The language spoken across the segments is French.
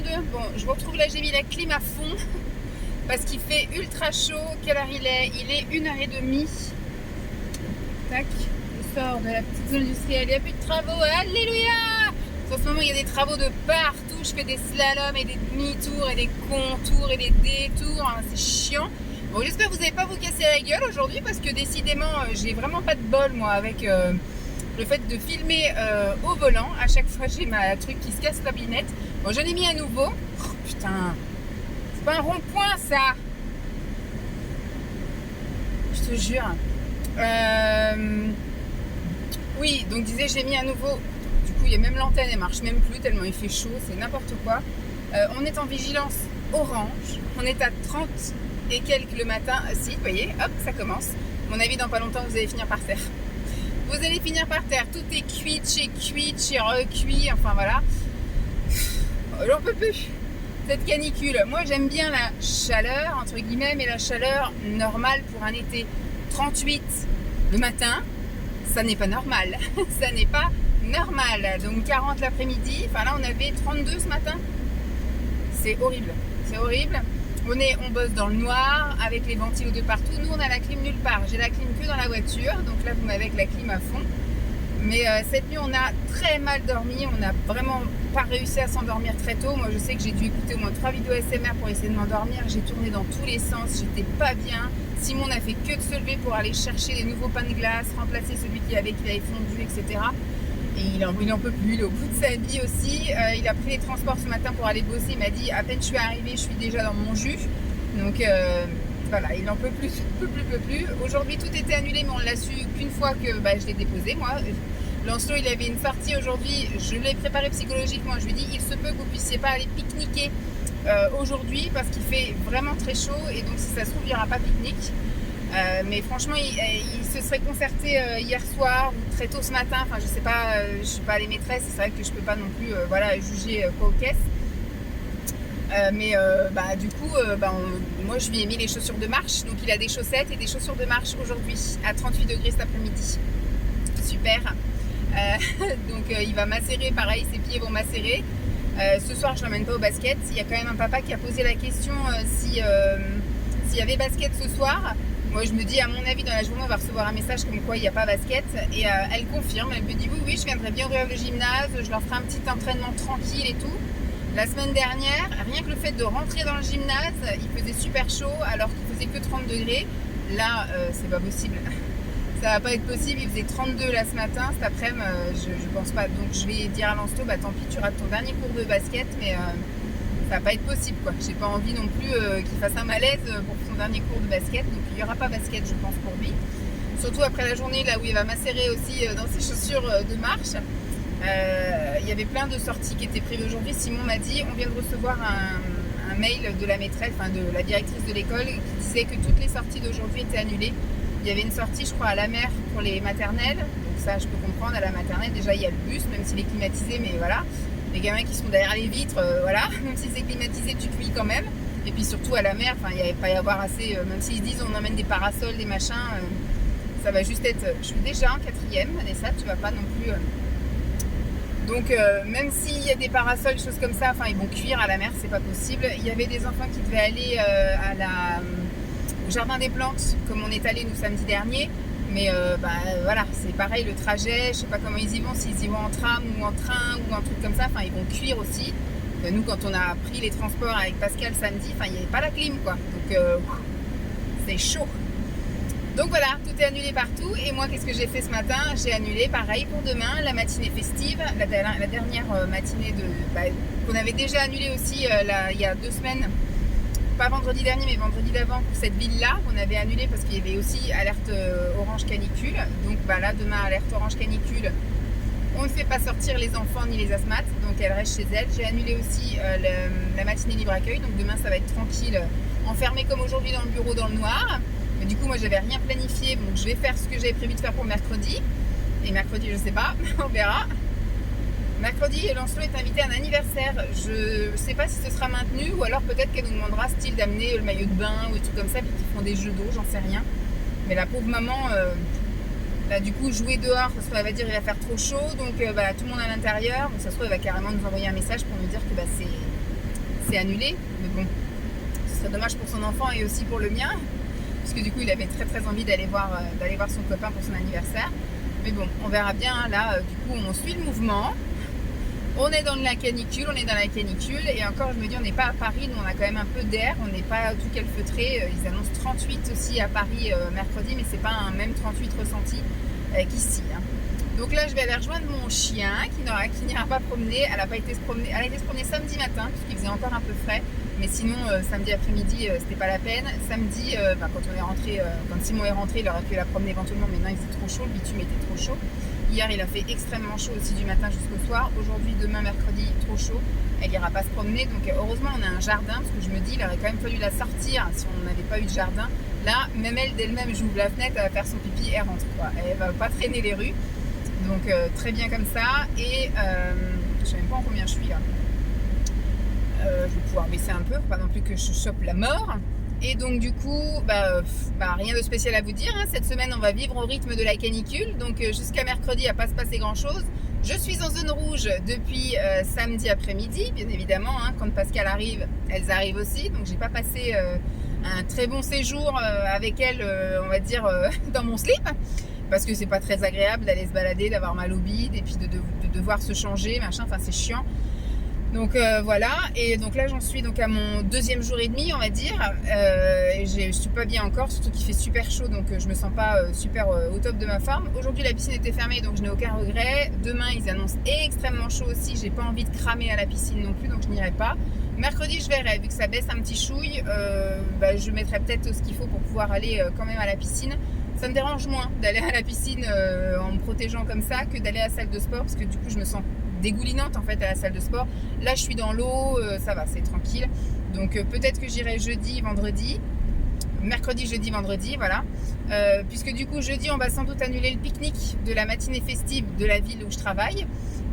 52. Bon, je vous retrouve là, j'ai mis la clim à fond parce qu'il fait ultra chaud. Quelle heure il est? Il est 1h30. Tac, je sors de la petite zone industrielle. Il n'y a plus de travaux. Alléluia! En ce moment, il y a des travaux de partout. Je fais des slaloms et des demi-tours et des contours et des détours. Hein, c'est chiant. Bon, j'espère que vous n'allez pas vous casser la gueule aujourd'hui parce que décidément, j'ai vraiment pas de bol moi avec le fait de filmer au volant. À chaque fois, j'ai ma truc qui se casse la binette. Bon, j'en ai mis un nouveau. Oh, putain, c'est pas un rond-point ça. Je te jure. Oui, donc disais, j'ai mis un nouveau. Du coup, il y a même l'antenne, elle marche même plus tellement il fait chaud, c'est n'importe quoi. On est en vigilance orange. On est à 30 et quelques le matin. Si, vous voyez, hop, ça commence. À mon avis, dans pas longtemps, vous allez finir par terre. Vous allez finir par terre. Tout est cuit, chez recuit. Enfin voilà. J'en peux plus. Cette canicule. Moi, j'aime bien la chaleur, entre guillemets, mais la chaleur normale pour un été. 38 le matin, ça n'est pas normal. Ça n'est pas normal. Donc 40 l'après-midi. Enfin là, on avait 32 ce matin. C'est horrible. C'est horrible. On bosse dans le noir avec les ventilos de partout. Nous, on a la clim nulle part. J'ai la clim que dans la voiture. Donc là, vous m'avez avec la clim à fond. Mais cette nuit, on a très mal dormi. On n'a vraiment pas réussi à s'endormir très tôt. Moi, je sais que j'ai dû écouter au moins 3 vidéos SMR pour essayer de m'endormir. J'ai tourné dans tous les sens. J'étais pas bien. Simon n'a fait que de se lever pour aller chercher les nouveaux pains de glace, remplacer celui qu'il avait fondu, etc. Et il en peut plus, il est au bout de sa vie aussi. Il a pris les transports ce matin pour aller bosser. Il m'a dit, à peine je suis arrivée, je suis déjà dans mon jus. Donc voilà, il n'en peut plus, peut plus. Aujourd'hui, tout était annulé, mais on l'a su qu'une fois que je l'ai déposé, moi. Lancelot, il avait une sortie aujourd'hui. Je l'ai préparé psychologiquement. Je lui ai dit, il se peut que vous ne puissiez pas aller pique-niquer aujourd'hui parce qu'il fait vraiment très chaud. Et donc, si ça se trouve, il n'y aura pas pique-nique. Mais franchement, il se serait concerté hier soir ou très tôt ce matin. Enfin, je sais pas, je suis pas les maîtresses. C'est vrai que je peux pas non plus juger quoi aux caisses. Du coup, moi je lui ai mis les chaussures de marche. Donc il a des chaussettes et des chaussures de marche aujourd'hui à 38 degrés cet après-midi. Super. Donc il va macérer, pareil, ses pieds vont macérer. Ce soir, je l'emmène pas au basket. Il y a quand même un papa qui a posé la question s'il y avait basket ce soir. Moi, je me dis, à mon avis, dans la journée, on va recevoir un message comme quoi il n'y a pas basket. Et elle confirme, elle me dit oui, je viendrai bien ouvrir le gymnase, je leur ferai un petit entraînement tranquille et tout. La semaine dernière, rien que le fait de rentrer dans le gymnase, il faisait super chaud alors qu'il faisait que 30 degrés. Là, c'est pas possible. Ça va pas être possible, il faisait 32 là ce matin, cet après-midi, je pense pas. Donc je vais dire à Lancelot, tant pis, tu rates ton dernier cours de basket, mais ça va pas être possible quoi. J'ai pas envie non plus qu'il fasse un malaise pour son dernier cours de basket, donc il y aura pas basket je pense pour lui. Surtout après la journée là où il va macérer aussi dans ses chaussures de marche. Il y avait plein de sorties qui étaient prévues aujourd'hui. Simon m'a dit, on vient de recevoir un mail de la maîtresse, enfin de la directrice de l'école qui disait que toutes les sorties d'aujourd'hui étaient annulées. Il y avait une sortie je crois à la mer pour les maternelles, donc ça je peux comprendre, à la maternelle déjà il y a le bus, même s'il est climatisé, mais voilà. Les gamins qui sont derrière les vitres, voilà, même si c'est climatisé, tu cuis quand même. Et puis surtout à la mer, il n'y avait pas y avoir assez, même s'ils disent on emmène des parasols, des machins, ça va juste être. Je suis déjà en 4e, Vanessa, tu vas pas non plus. Donc même s'il y a des parasols, des choses comme ça, ils vont cuire à la mer, c'est pas possible. Il y avait des enfants qui devaient aller au jardin des plantes, comme on est allé nous samedi dernier. Mais voilà, c'est pareil, le trajet, je sais pas comment ils y vont, s'ils y vont en tram ou en train ou un truc comme ça, ils vont cuire aussi. Nous, quand on a pris les transports avec Pascal samedi, il n'y avait pas la clim, quoi. Donc, c'est chaud. Donc voilà, tout est annulé partout. Et moi, qu'est-ce que j'ai fait ce matin? J'ai annulé, pareil, pour demain, la matinée festive, la dernière matinée qu'on avait déjà annulée aussi il y a 2 semaines. Pas vendredi dernier, mais vendredi d'avant pour cette ville-là. On avait annulé parce qu'il y avait aussi alerte orange canicule. Donc là, demain, alerte orange canicule. On ne fait pas sortir les enfants ni les asthmates, donc elles restent chez elles. J'ai annulé aussi la matinée libre accueil, donc demain ça va être tranquille, enfermé comme aujourd'hui dans le bureau dans le noir. Mais du coup moi j'avais rien planifié, donc je vais faire ce que j'avais prévu de faire pour mercredi. Et mercredi je sais pas, on verra. Mercredi, Lancelot est invité à un anniversaire. Je sais pas si ce sera maintenu ou alors peut-être qu'elle nous demandera style d'amener le maillot de bain ou des trucs comme ça, puis qu'ils font des jeux d'eau, j'en sais rien. Mais la pauvre maman... du coup, jouer dehors, ça se trouve, elle va dire il va faire trop chaud, donc tout le monde à l'intérieur. Donc ça se trouve, elle va carrément nous envoyer un message pour nous dire que c'est annulé. Mais bon, ce serait dommage pour son enfant et aussi pour le mien, parce que du coup il avait très très envie d'aller voir son copain pour son anniversaire. Mais bon, on verra bien. Là, du coup, on suit le mouvement. On est dans la canicule, et encore, je me dis, on n'est pas à Paris, nous on a quand même un peu d'air, on n'est pas tout calfeutré. Ils annoncent 38 aussi à Paris mercredi, mais c'est pas un même 38 ressenti qu'ici. Hein. Donc là, je vais aller rejoindre mon chien qui n'ira pas promener. Elle a été se promener samedi matin, puisqu'il faisait encore un peu frais. Mais sinon, samedi après-midi, c'était pas la peine. Samedi, quand on est rentré, quand Simon est rentré, il aurait pu la promener éventuellement, mais non, il faisait trop chaud, le bitume était trop chaud. Hier, il a fait extrêmement chaud aussi du matin jusqu'au soir. Aujourd'hui, demain, mercredi, trop chaud. Elle n'ira pas se promener. Donc, heureusement, on a un jardin, parce que je me dis, il aurait quand même fallu la sortir si on n'avait pas eu de jardin. Là, même elle, d'elle-même, j'ouvre la fenêtre, elle va faire son pipi, elle rentre, quoi. Elle va pas traîner les rues. Donc, très bien comme ça. Et je sais même pas en combien je suis là. Je vais pouvoir baisser un peu, pour pas non plus que je chope la mort. Et donc du coup, rien de spécial à vous dire. Hein. Cette semaine, on va vivre au rythme de la canicule. Donc jusqu'à mercredi, il va pas se passer grand-chose. Je suis en zone rouge depuis samedi après-midi, bien évidemment. Hein. Quand Pascal arrive, elles arrivent aussi. Donc j'ai pas passé un très bon séjour avec elles, on va dire, dans mon slip. Parce que c'est pas très agréable d'aller se balader, d'avoir mal au bide et puis de devoir se changer, machin. Enfin, c'est chiant. Donc voilà, et donc là j'en suis donc à mon 2e jour et demi, on va dire. Je suis pas bien encore, surtout qu'il fait super chaud, donc je me sens pas super au top de ma forme. Aujourd'hui la piscine était fermée, donc je n'ai aucun regret. Demain ils annoncent extrêmement chaud aussi, j'ai pas envie de cramer à la piscine non plus, donc je n'irai pas. Mercredi je verrai, vu que ça baisse un petit chouille, je mettrai peut-être ce qu'il faut pour pouvoir aller quand même à la piscine. Ça me dérange moins d'aller à la piscine en me protégeant comme ça que d'aller à la salle de sport, parce que du coup je me sens dégoulinante en fait à la salle de sport. Là je suis dans l'eau, ça va, c'est tranquille. Donc peut-être que j'irai jeudi, vendredi, mercredi, jeudi, vendredi, voilà. Puisque du coup jeudi on va sans doute annuler le pique-nique de la matinée festive de la ville où je travaille.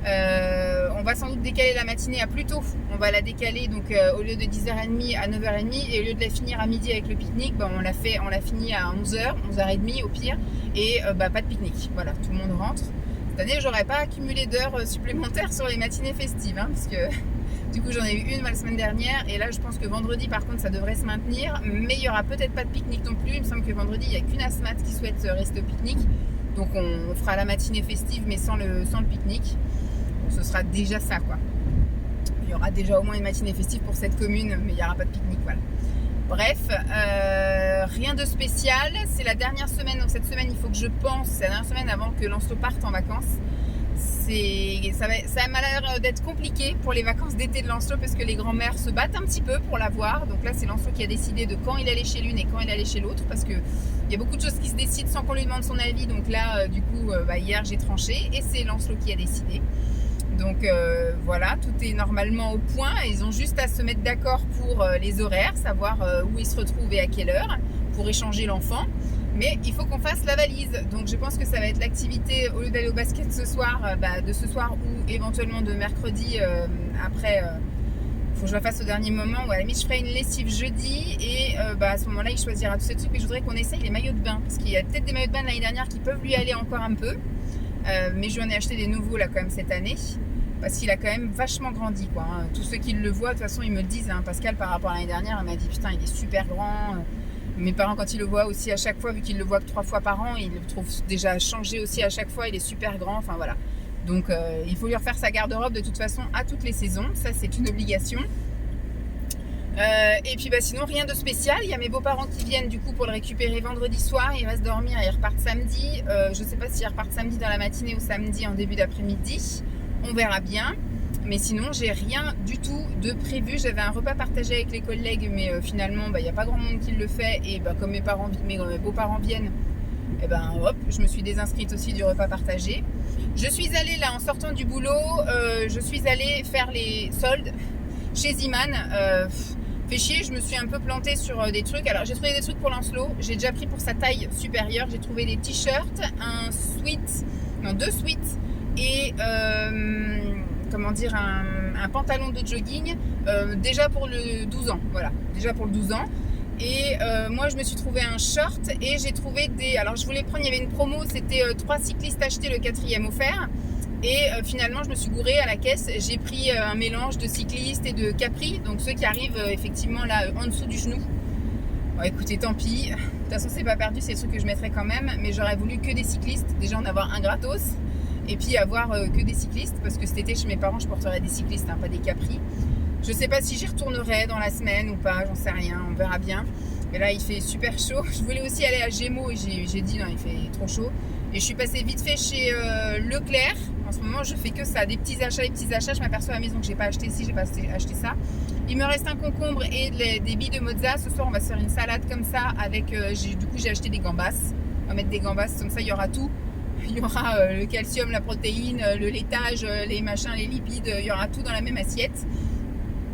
On va sans doute décaler la matinée à plus tôt. On va la décaler donc au lieu de 10h30 à 9h30, et au lieu de la finir à midi avec le pique-nique, on l'a fini à 11h, 11h30 au pire, et pas de pique-nique. Voilà, tout le monde rentre. Cette année, j'aurais pas accumulé d'heures supplémentaires sur les matinées festives, hein, parce que du coup j'en ai eu une la semaine dernière, et là je pense que vendredi par contre ça devrait se maintenir, mais il y aura peut-être pas de pique-nique non plus. Il me semble que vendredi il n'y a qu'une asthmate qui souhaite rester au pique-nique, donc on fera la matinée festive mais sans le pique-nique. Donc ce sera déjà ça, quoi. Il y aura déjà au moins une matinée festive pour cette commune, mais il n'y aura pas de pique-nique, voilà. Bref, rien de spécial. C'est la dernière semaine, donc cette semaine il faut que je pense, c'est la dernière semaine avant que Lancelot parte en vacances. Ça m'a l'air d'être compliqué pour les vacances d'été de Lancelot, parce que les grands-mères se battent un petit peu pour l'avoir. Donc là c'est Lancelot qui a décidé de quand il allait chez l'une et quand il allait chez l'autre, parce que il y a beaucoup de choses qui se décident sans qu'on lui demande son avis. Donc là du coup hier j'ai tranché et c'est Lancelot qui a décidé. Donc voilà, tout est normalement au point. Ils ont juste à se mettre d'accord pour les horaires, savoir où ils se retrouvent et à quelle heure, pour échanger l'enfant. Mais il faut qu'on fasse la valise. Donc je pense que ça va être l'activité, au lieu d'aller au basket ce soir, de ce soir ou éventuellement de mercredi après. Faut que je la fasse au dernier moment, ou à la limite je ferai une lessive jeudi, et à ce moment là il choisira tous ces trucs. Mais je voudrais qu'on essaye les maillots de bain, parce qu'il y a peut-être des maillots de bain de l'année dernière qui peuvent lui aller encore un peu. Mais je lui en ai acheté des nouveaux là quand même cette année, parce qu'il a quand même vachement grandi, quoi. Hein. Tous ceux qui le voient, de toute façon ils me le disent, hein. Pascal par rapport à l'année dernière, il m'a dit putain il est super grand. Mes parents quand ils le voient aussi à chaque fois, vu qu'ils le voient que 3 fois par an, ils le trouvent déjà changé aussi à chaque fois, il est super grand, enfin voilà. Donc il faut lui refaire sa garde-robe de toute façon à toutes les saisons, ça c'est une obligation. Et puis sinon rien de spécial. Il y a mes beaux-parents qui viennent du coup pour le récupérer vendredi soir. Ils restent dormir et ils repartent samedi. Je sais pas s'ils repartent samedi dans la matinée ou samedi en début d'après-midi. On verra bien. Mais sinon j'ai rien du tout de prévu. J'avais un repas partagé avec les collègues, mais finalement il n'y a pas grand monde qui le fait. Et comme mes beaux-parents viennent, hop, je me suis désinscrite aussi du repas partagé. Je suis allée là en sortant du boulot, je suis allée faire les soldes chez Ziman. Fait chier, je me suis un peu plantée sur des trucs. Alors j'ai trouvé des trucs pour Lancelot, j'ai déjà pris pour sa taille supérieure. J'ai trouvé des t-shirts, deux sweats et un pantalon de jogging déjà pour le 12 ans, voilà, déjà pour le 12 ans. Et moi je me suis trouvé un short, et j'ai trouvé alors je voulais prendre, il y avait une promo, c'était 3 cyclistes achetés, le 4e offert. Et finalement, je me suis gourée à la caisse. J'ai pris un mélange de cyclistes et de Capri, donc ceux qui arrivent effectivement là en dessous du genou. Bon, écoutez, tant pis. De toute façon, c'est pas perdu, c'est le truc que je mettrais quand même. Mais j'aurais voulu que des cyclistes. Déjà, en avoir un gratos. Et puis avoir que des cyclistes. Parce que cet été, chez mes parents, je porterais des cyclistes, hein, pas des Capri. Je sais pas si j'y retournerai dans la semaine ou pas, j'en sais rien, on verra bien. Mais là, il fait super chaud. Je voulais aussi aller à Gémeaux et j'ai dit non, il fait trop chaud. Et je suis passée vite fait chez Leclerc. En ce moment, je fais que ça, des petits achats, Je m'aperçois à la maison que j'ai pas acheté ci, j'ai pas acheté ça. Il me reste un concombre et des billes de mozza. Ce soir, on va se faire une salade comme ça avec. Du coup, j'ai acheté des gambas. On va mettre des gambas, comme ça, il y aura tout. Il y aura le calcium, la protéine, le laitage, les machins, les lipides. Il y aura tout dans la même assiette.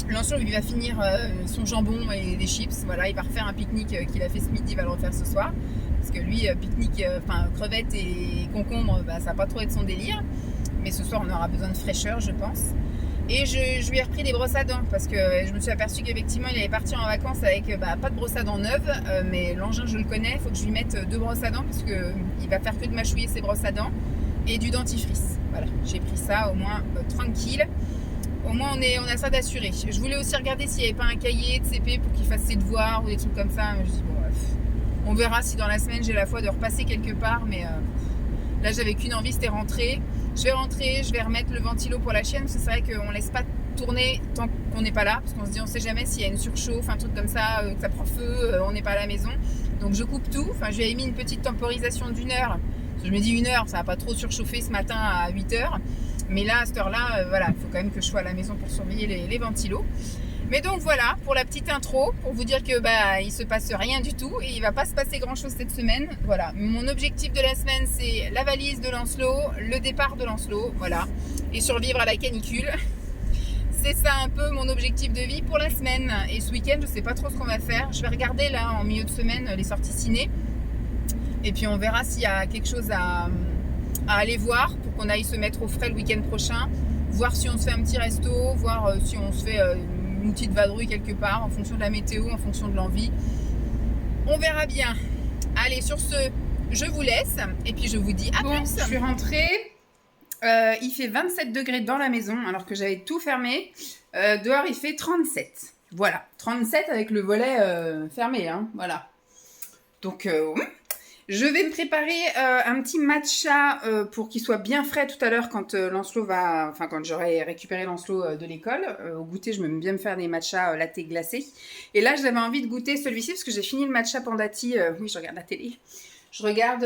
Lancelot, il va finir son jambon et des chips. Voilà, il va refaire un pique-nique qu'il a fait ce midi, il va le refaire ce soir. Parce que lui, pique-nique, crevettes et concombres, ça va pas trop être son délire. Mais ce soir, on aura besoin de fraîcheur, je pense. Et je lui ai repris des brosses à dents parce que je me suis aperçue qu'effectivement, il allait partir en vacances avec pas de brosse à dents neuve. Mais l'engin, je le connais, il faut que je lui mette 2 brosses à dents parce qu'il va faire que de mâchouiller ses brosses à dents et du dentifrice. Voilà, j'ai pris ça au moins tranquille. Au moins, on a ça d'assuré. Je voulais aussi regarder s'il n'y avait pas un cahier de CP pour qu'il fasse ses devoirs ou des trucs comme ça. Je dis, bon, bref. On verra si dans la semaine, j'ai la foi de repasser quelque part. Mais là, j'avais qu'une envie, c'était rentrer. Je vais rentrer, je vais remettre le ventilo pour la chienne. Parce que c'est vrai qu'on ne laisse pas tourner tant qu'on n'est pas là. Parce qu'on se dit, on ne sait jamais s'il y a une surchauffe, un truc comme ça, que ça prend feu, on n'est pas à la maison. Donc, je coupe tout. Enfin, je lui ai mis une petite temporisation d'1 heure. Parce que je me dis 1 heure, ça va pas trop surchauffer ce matin à 8 heures. Mais là, à cette heure-là, voilà, il faut quand même que je sois à la maison pour surveiller les ventilos. Mais donc voilà, pour la petite intro, pour vous dire que il se passe rien du tout et il va pas se passer grand-chose cette semaine. Voilà, mon objectif de la semaine, c'est la valise de Lancelot, le départ de Lancelot, voilà, et survivre à la canicule. C'est ça un peu mon objectif de vie pour la semaine. Et ce week-end, je sais pas trop ce qu'on va faire. Je vais regarder là en milieu de semaine les sorties ciné. Et puis on verra s'il y a quelque chose à aller voir pour qu'on aille se mettre au frais le week-end prochain, voir si on se fait un petit resto, voir si on se fait une petite vadrouille quelque part en fonction de la météo, en fonction de l'envie. On verra bien. Allez, sur ce, je vous laisse et puis je vous dis à plus. Je suis rentrée, il fait 27 degrés dans la maison alors que j'avais tout fermé. Dehors, il fait 37. Voilà, 37 avec le volet fermé, hein, voilà. Donc, je vais me préparer un petit matcha pour qu'il soit bien frais tout à l'heure quand quand j'aurai récupéré Lancelot de l'école. Au goûter, je m'aime bien me faire des matchas latte glacés. Et là, j'avais envie de goûter celui-ci parce que j'ai fini le matcha Pandati. Oui, je regarde la télé. Je regarde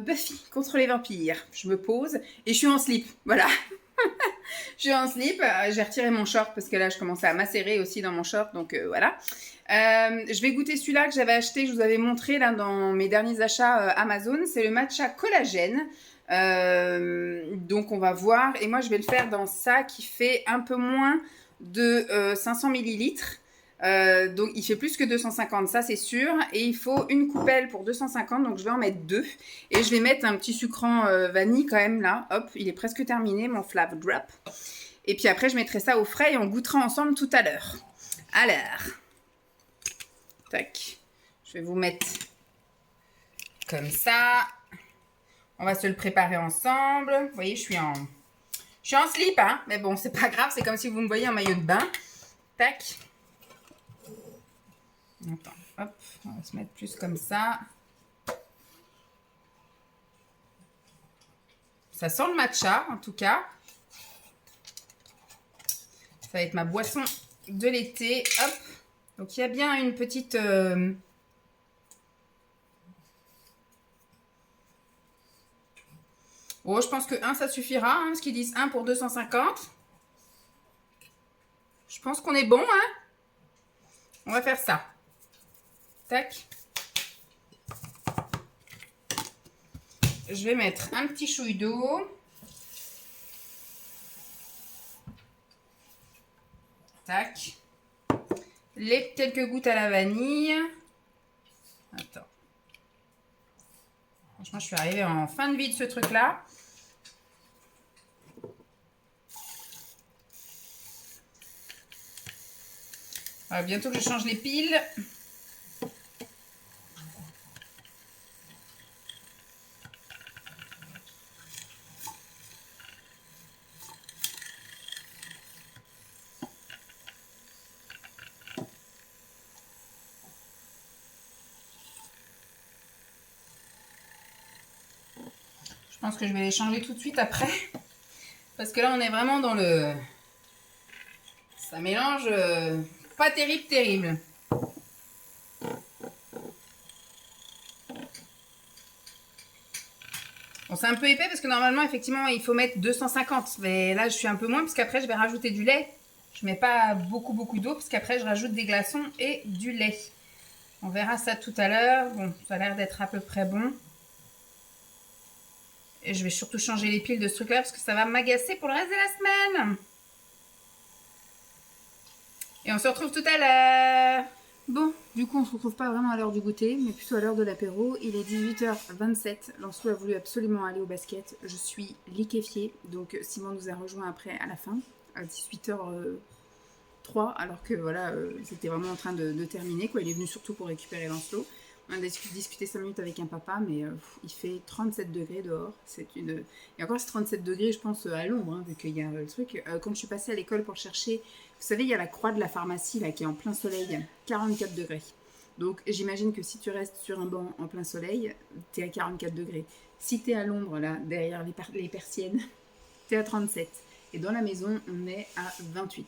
Buffy contre les vampires. Je me pose et je suis en slip. Voilà. Je suis en slip. J'ai retiré mon short parce que là, je commençais à macérer aussi dans mon short. Donc voilà. Je vais goûter celui-là que j'avais acheté, je vous avais montré là dans mes derniers achats Amazon. C'est le matcha collagène. Donc on va voir. Et moi je vais le faire dans ça qui fait un peu moins de 500 millilitres. Donc il fait plus que 250, ça c'est sûr. Et il faut une coupelle pour 250, donc je vais en mettre 2. Et je vais mettre un petit sucrant vanille quand même là. Hop, il est presque terminé mon Flav Drop. Et puis après je mettrai ça au frais et on goûtera ensemble tout à l'heure. Alors... Tac. Je vais vous mettre comme ça. On va se le préparer ensemble. Vous voyez, je suis en slip, hein. Mais bon, c'est pas grave. C'est comme si vous me voyez en maillot de bain. Tac. Attends, hop. On va se mettre plus comme ça. Ça sent le matcha, en tout cas. Ça va être ma boisson de l'été. Hop. Donc, il y a bien une petite... Oh, je pense que 1, ça suffira. Hein, parce qu'ils disent 1 pour 250. Je pense qu'on est bon. Hein. On va faire ça. Tac. Je vais mettre un petit chouille d'eau. Tac. Quelques gouttes à la vanille. Attends. Franchement, je suis arrivée en fin de vie de ce truc-là. Bientôt que je change les piles. pense que je vais les changer tout de suite après. Parce que là, on est vraiment dans le... Ça mélange pas terrible. Bon, c'est un peu épais parce que normalement, effectivement, il faut mettre 250. Mais là, je suis un peu moins parce qu'après, je vais rajouter du lait. Je mets pas beaucoup d'eau parce qu'après, je rajoute des glaçons et du lait. On verra ça tout à l'heure. Bon, ça a l'air d'être à peu près bon. Et je vais surtout changer les piles de ce truc-là parce que ça va m'agacer pour le reste de la semaine. Et on se retrouve tout à l'heure. Bon, du coup, on se retrouve pas vraiment à l'heure du goûter, mais plutôt à l'heure de l'apéro. Il est 18h27. Lancelot a voulu absolument aller au basket. Je suis liquéfiée. Donc, Simon nous a rejoint après à la fin, à 18h03, alors que voilà, c'était vraiment en train de terminer, quoi. Il est venu surtout pour récupérer Lancelot. On a discuté 5 minutes avec un papa, mais il fait 37 degrés dehors. Et encore, c'est 37 degrés, je pense, à l'ombre, hein, vu qu'il y a le truc. Quand je suis passée à l'école pour chercher, vous savez, il y a la croix de la pharmacie, là, qui est en plein soleil, 44 degrés. Donc, j'imagine que si tu restes sur un banc en plein soleil, tu es à 44 degrés. Si tu es à l'ombre, là, derrière les persiennes, tu es à 37. Et dans la maison, on est à 28.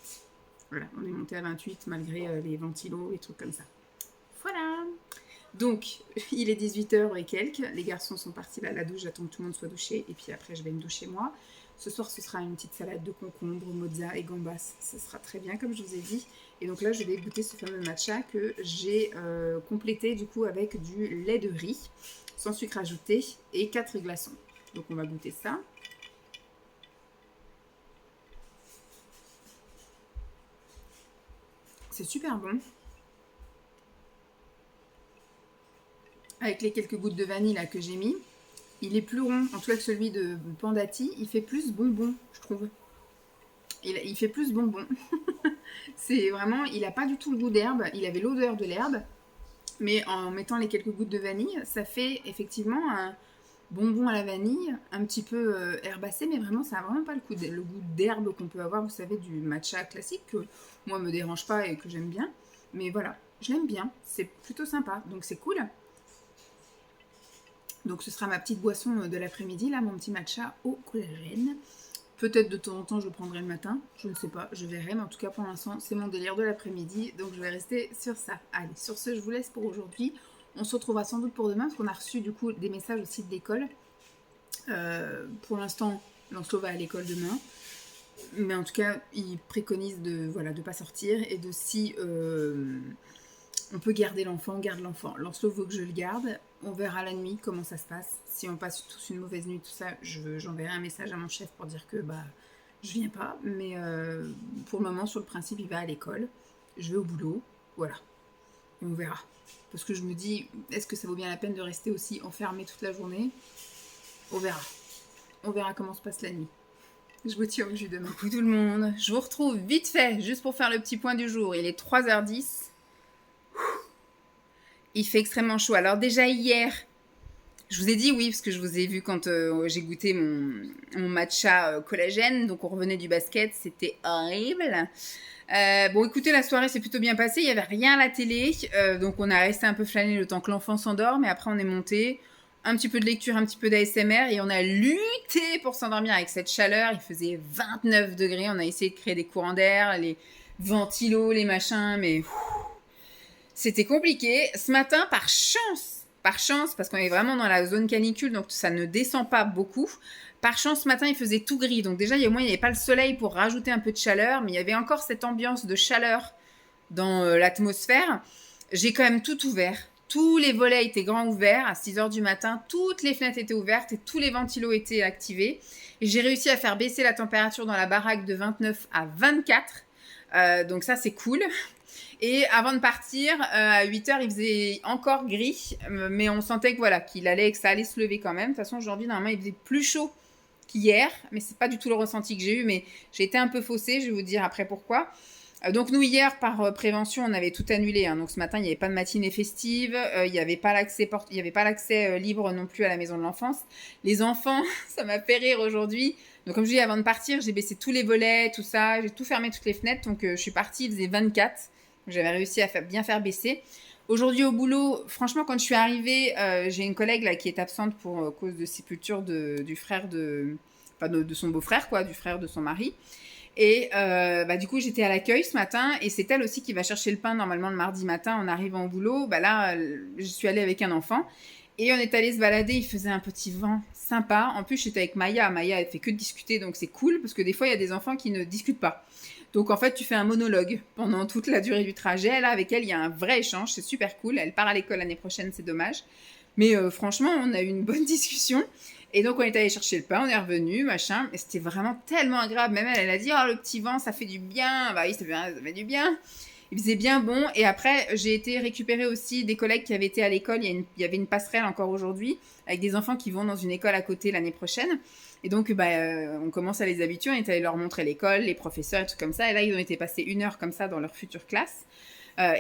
Voilà, on est monté à 28 malgré les ventilos, les trucs comme ça. Voilà. Donc, il est 18h et quelques. Les garçons sont partis là à la douche. J'attends que tout le monde soit douché. Et puis après, je vais me doucher moi. Ce soir, ce sera une petite salade de concombre, mozza et gambas. Ce sera très bien, comme je vous ai dit. Et donc là, je vais goûter ce fameux matcha que j'ai complété du coup avec du lait de riz, sans sucre ajouté, et 4 glaçons. Donc on va goûter ça. C'est super bon. Avec les quelques gouttes de vanille là que j'ai mis, il est plus rond, en tout cas que celui de Pandati, il fait plus bonbon, je trouve. Il fait plus bonbon. C'est vraiment, il n'a pas du tout le goût d'herbe, il avait l'odeur de l'herbe, mais en mettant les quelques gouttes de vanille, ça fait effectivement un bonbon à la vanille, un petit peu herbacé, mais vraiment, ça n'a vraiment pas le goût d'herbe qu'on peut avoir, vous savez, du matcha classique, que moi, me dérange pas et que j'aime bien. Mais voilà, je l'aime bien, c'est plutôt sympa, donc c'est cool. Donc ce sera ma petite boisson de l'après-midi, là, mon petit matcha au collagène. Peut-être de temps en temps je le prendrai le matin, je ne sais pas, je verrai, mais en tout cas pour l'instant c'est mon délire de l'après-midi, donc je vais rester sur ça. Allez, sur ce je vous laisse pour aujourd'hui, on se retrouvera sans doute pour demain, parce qu'on a reçu du coup des messages aussi de l'école. Pour l'instant, Lancelot va à l'école demain, mais en tout cas il préconise de ne pas sortir, et de si... on peut garder l'enfant, on garde l'enfant. Lancelot veut que je le garde. On verra la nuit comment ça se passe. Si on passe tous une mauvaise nuit, tout ça, j'enverrai un message à mon chef pour dire que je viens pas. Mais pour le moment, sur le principe, il va à l'école. Je vais au boulot. Voilà. Et on verra. Parce que je me dis, est-ce que ça vaut bien la peine de rester aussi enfermé toute la journée? On verra. On verra comment se passe la nuit. Je vous tiens au jus demain. Coucou tout le monde. Je vous retrouve vite fait, juste pour faire le petit point du jour. Il est 3h10. Il fait extrêmement chaud. Alors déjà hier, je vous ai dit oui, parce que je vous ai vu quand j'ai goûté mon matcha collagène. Donc on revenait du basket, c'était horrible. Bon écoutez, la soirée s'est plutôt bien passée. Il n'y avait rien à la télé. Donc on a resté un peu flâné le temps que l'enfant s'endort. Mais après on est monté. Un petit peu de lecture, un petit peu d'ASMR. Et on a lutté pour s'endormir avec cette chaleur. Il faisait 29 degrés. On a essayé de créer des courants d'air, les ventilos, les machins. Mais... c'était compliqué. Ce matin, par chance, parce qu'on est vraiment dans la zone canicule, donc ça ne descend pas beaucoup. Par chance, ce matin, il faisait tout gris. Donc déjà, il n'y avait pas le soleil pour rajouter un peu de chaleur, mais il y avait encore cette ambiance de chaleur dans l'atmosphère. J'ai quand même tout ouvert. Tous les volets étaient grands ouverts à 6h du matin. Toutes les fenêtres étaient ouvertes et tous les ventilos étaient activés. Et j'ai réussi à faire baisser la température dans la baraque de 29 à 24. Donc ça, c'est cool. Et avant de partir, à 8h, il faisait encore gris, mais on sentait que que ça allait se lever quand même. De toute façon, aujourd'hui, normalement, il faisait plus chaud qu'hier, mais c'est pas du tout le ressenti que j'ai eu, mais j'ai été un peu faussée, je vais vous dire après pourquoi. Donc nous, hier, par prévention, on avait tout annulé. Donc ce matin, il n'y avait pas de matinée festive, il n'y avait pas l'accès libre non plus à la maison de l'enfance. Les enfants, ça m'a fait rire aujourd'hui. Donc comme je dis, avant de partir, j'ai baissé tous les volets, tout ça, j'ai tout fermé toutes les fenêtres. Donc je suis partie, il faisait 24. J'avais réussi à bien faire baisser. Aujourd'hui au boulot, franchement, quand je suis arrivée, j'ai une collègue là qui est absente pour cause de sépulture du frère enfin, de son beau-frère, quoi, du frère de son mari. Et bah, du coup, j'étais à l'accueil ce matin et c'est elle aussi qui va chercher le pain normalement le mardi matin en arrivant au boulot. Bah là, je suis allée avec un enfant et on est allé se balader. Il faisait un petit vent sympa. En plus, j'étais avec Maya. Maya, elle fait que de discuter, donc c'est cool parce que des fois, il y a des enfants qui ne discutent pas. Donc en fait, tu fais un monologue pendant toute la durée du trajet. Là, avec elle, il y a un vrai échange. C'est super cool. Elle part à l'école l'année prochaine, c'est dommage. Mais franchement, on a eu une bonne discussion. Et donc, on est allé chercher le pain, on est revenu, machin. Et c'était vraiment tellement agréable. Même elle, elle a dit, oh, le petit vent, ça fait du bien. Bah oui, ça fait du bien. Il faisait bien bon. Et après, j'ai été récupérer aussi des collègues qui avaient été à l'école. Il y avait une passerelle encore aujourd'hui, avec des enfants qui vont dans une école à côté l'année prochaine. Et donc, bah, on commence à les habituer. On est allé leur montrer l'école, les professeurs et tout comme ça. Et là, ils ont été passer 1 heure comme ça dans leur future classe.